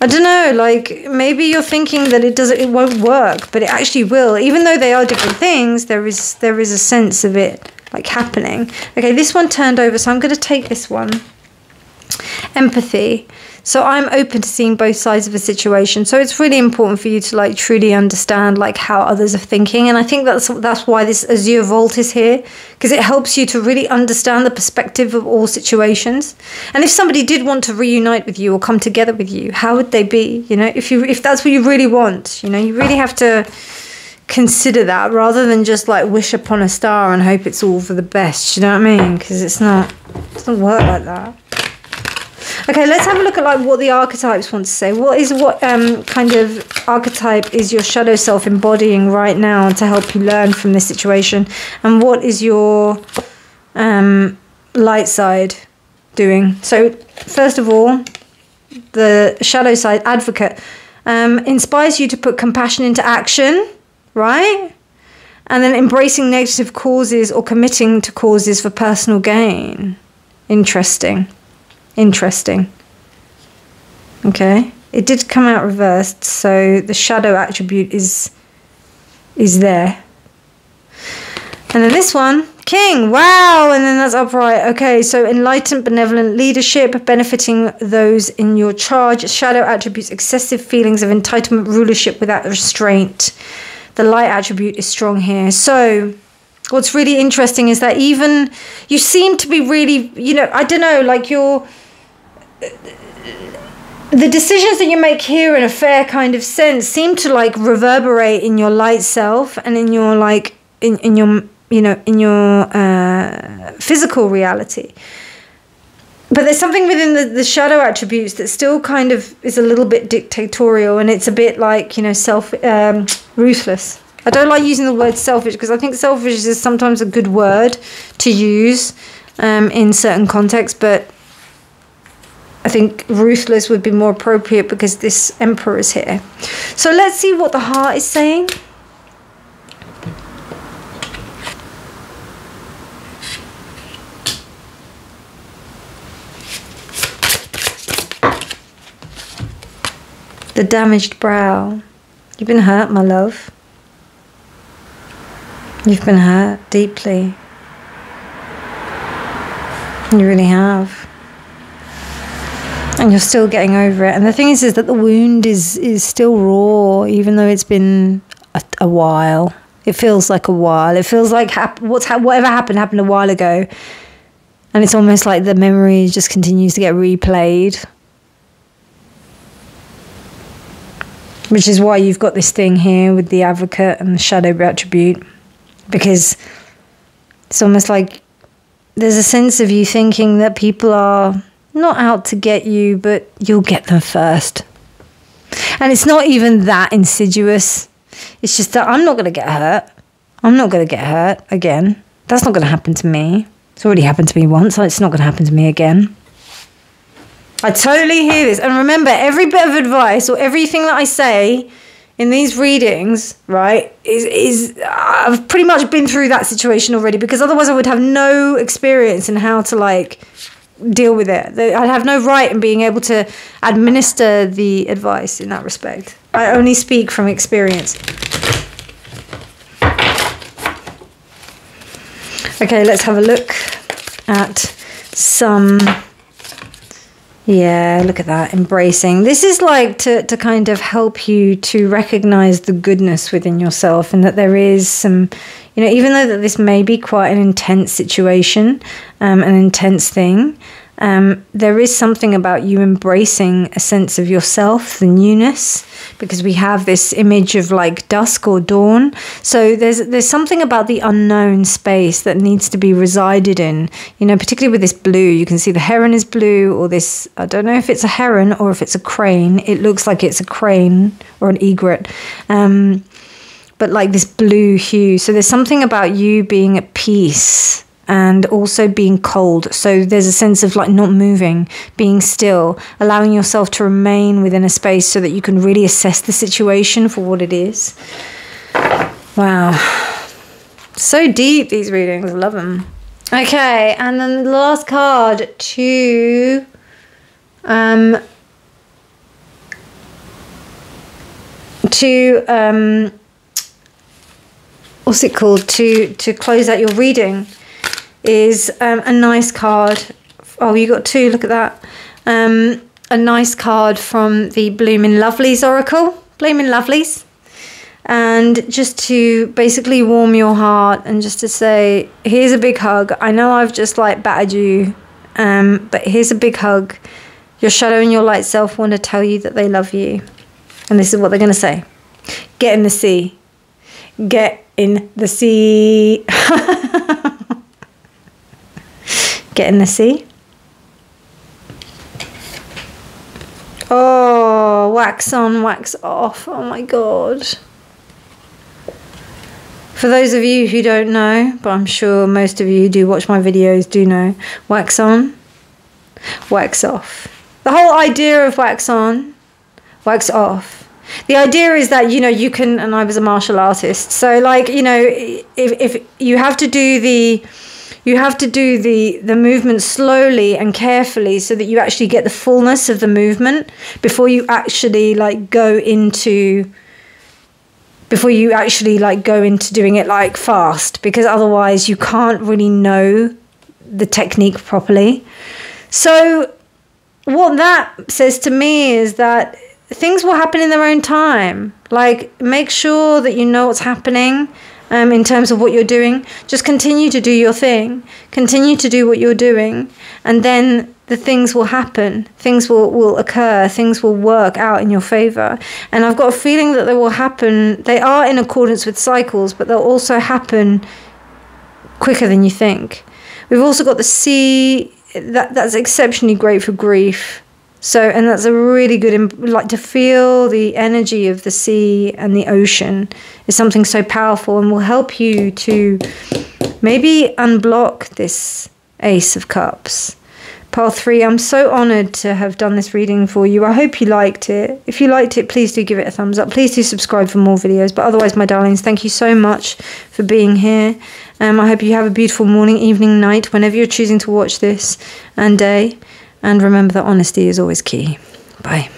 I don't know, like maybe you're thinking that it won't work, but it actually will. Even though they are different things, there is a sense of it like happening. Okay, this one turned over, so I'm going to take this one. Empathy. So I'm open to seeing both sides of a situation. So it's really important for you to like truly understand like how others are thinking. And I think that's why this Azure Vault is here, because it helps you to really understand the perspective of all situations. And if somebody did want to reunite with you or come together with you, how would they be? You know, if that's what you really want, you know, you really have to consider that rather than just like wish upon a star and hope it's all for the best. You know what I mean? Because it doesn't work like that. Okay, let's have a look at like what the archetypes want to say. What kind of archetype is your shadow self embodying right now to help you learn from this situation? And what is your light side doing? So first of all, the shadow side, advocate, inspires you to put compassion into action, right? And then embracing negative causes or committing to causes for personal gain. Interesting. Okay, it did come out reversed, so the shadow attribute is there. And then this one, king, wow, and then that's upright. Okay, so enlightened, benevolent leadership, benefiting those in your charge. Shadow attributes excessive feelings of entitlement, rulership without restraint. The light attribute is strong here. So what's really interesting is that even you seem to be really, you know, I don't know, like the decisions that you make here in a fair kind of sense seem to like reverberate in your light self and in your like in your, you know, in your physical reality. But there's something within the shadow attributes that still kind of is a little bit dictatorial, and it's a bit like, you know, ruthless. I don't like using the word selfish because I think selfish is sometimes a good word to use in certain contexts, but I think ruthless would be more appropriate because this emperor is here. So let's see what the heart is saying. The damaged brow. You've been hurt, my love. You've been hurt deeply. You really have. And you're still getting over it. And the thing is that the wound is still raw, even though it's been a while. It feels like a while. It feels like whatever happened a while ago. And it's almost like the memory just continues to get replayed. Which is why you've got this thing here with the advocate and the shadow attribute. Because it's almost like there's a sense of you thinking that people are not out to get you, but you'll get them first. And it's not even that insidious. It's just that I'm not going to get hurt. I'm not going to get hurt again. That's not going to happen to me. It's already happened to me once. It's not going to happen to me again. I totally hear this. And remember, every bit of advice or everything that I say in these readings, right, is I've pretty much been through that situation already, because otherwise I would have no experience in how to like deal with it. I'd have no right in being able to administer the advice in that respect. I only speak from experience. Okay, let's have a look at some... Yeah, look at that, embracing. This is like to kind of help you to recognize the goodness within yourself, and that there is some, you know, even though that this may be quite an intense situation, an intense thing, there is something about you embracing a sense of yourself, the newness, because we have this image of like dusk or dawn. So there's something about the unknown space that needs to be resided in, you know, particularly with this blue. You can see the heron is blue, or this, I don't know if it's a heron or if it's a crane. It looks like it's a crane or an egret. But like this blue hue. So there's something about you being at peace and also being cold. So there's a sense of like not moving, being still, allowing yourself to remain within a space so that you can really assess the situation for what it is. Wow. So deep, these readings. I love them. Okay, and then the last card to what's it called, to close out your reading is a nice card. Oh, you got two, look at that. A nice card from the Blooming Lovelies Oracle, Blooming Lovelies. And just to basically warm your heart and just to say, here's a big hug. I know I've just like battered you, but here's a big hug. Your shadow and your light self want to tell you that they love you. And this is what they're going to say. Get in the sea. Get in the sea. Get in the sea. Oh, wax on, wax off. Oh my God. For those of you who don't know, but I'm sure most of you who do watch my videos do know, wax on, wax off. The whole idea of wax on, wax off. The idea is that, you know, you can, and I was a martial artist, so like, you know, if you have to do the movement slowly and carefully so that you actually get the fullness of the movement before you actually like go into doing it like fast, because otherwise you can't really know the technique properly. So what that says to me is that things will happen in their own time. Like, make sure that you know what's happening in terms of what you're doing. Just continue to do your thing. Continue to do what you're doing. And then the things will happen. Things will occur. Things will work out in your favor. And I've got a feeling that they will happen. They are in accordance with cycles, but they'll also happen quicker than you think. We've also got the sea. That's exceptionally great for grief. So, and that's a really good, like, to feel the energy of the sea and the ocean is something so powerful and will help you to maybe unblock this Ace of Cups. Pile 3, I'm so honoured to have done this reading for you. I hope you liked it. If you liked it, please do give it a thumbs up. Please do subscribe for more videos. But otherwise, my darlings, thank you so much for being here. I hope you have a beautiful morning, evening, night, whenever you're choosing to watch this, and day. And remember that honesty is always key. Bye.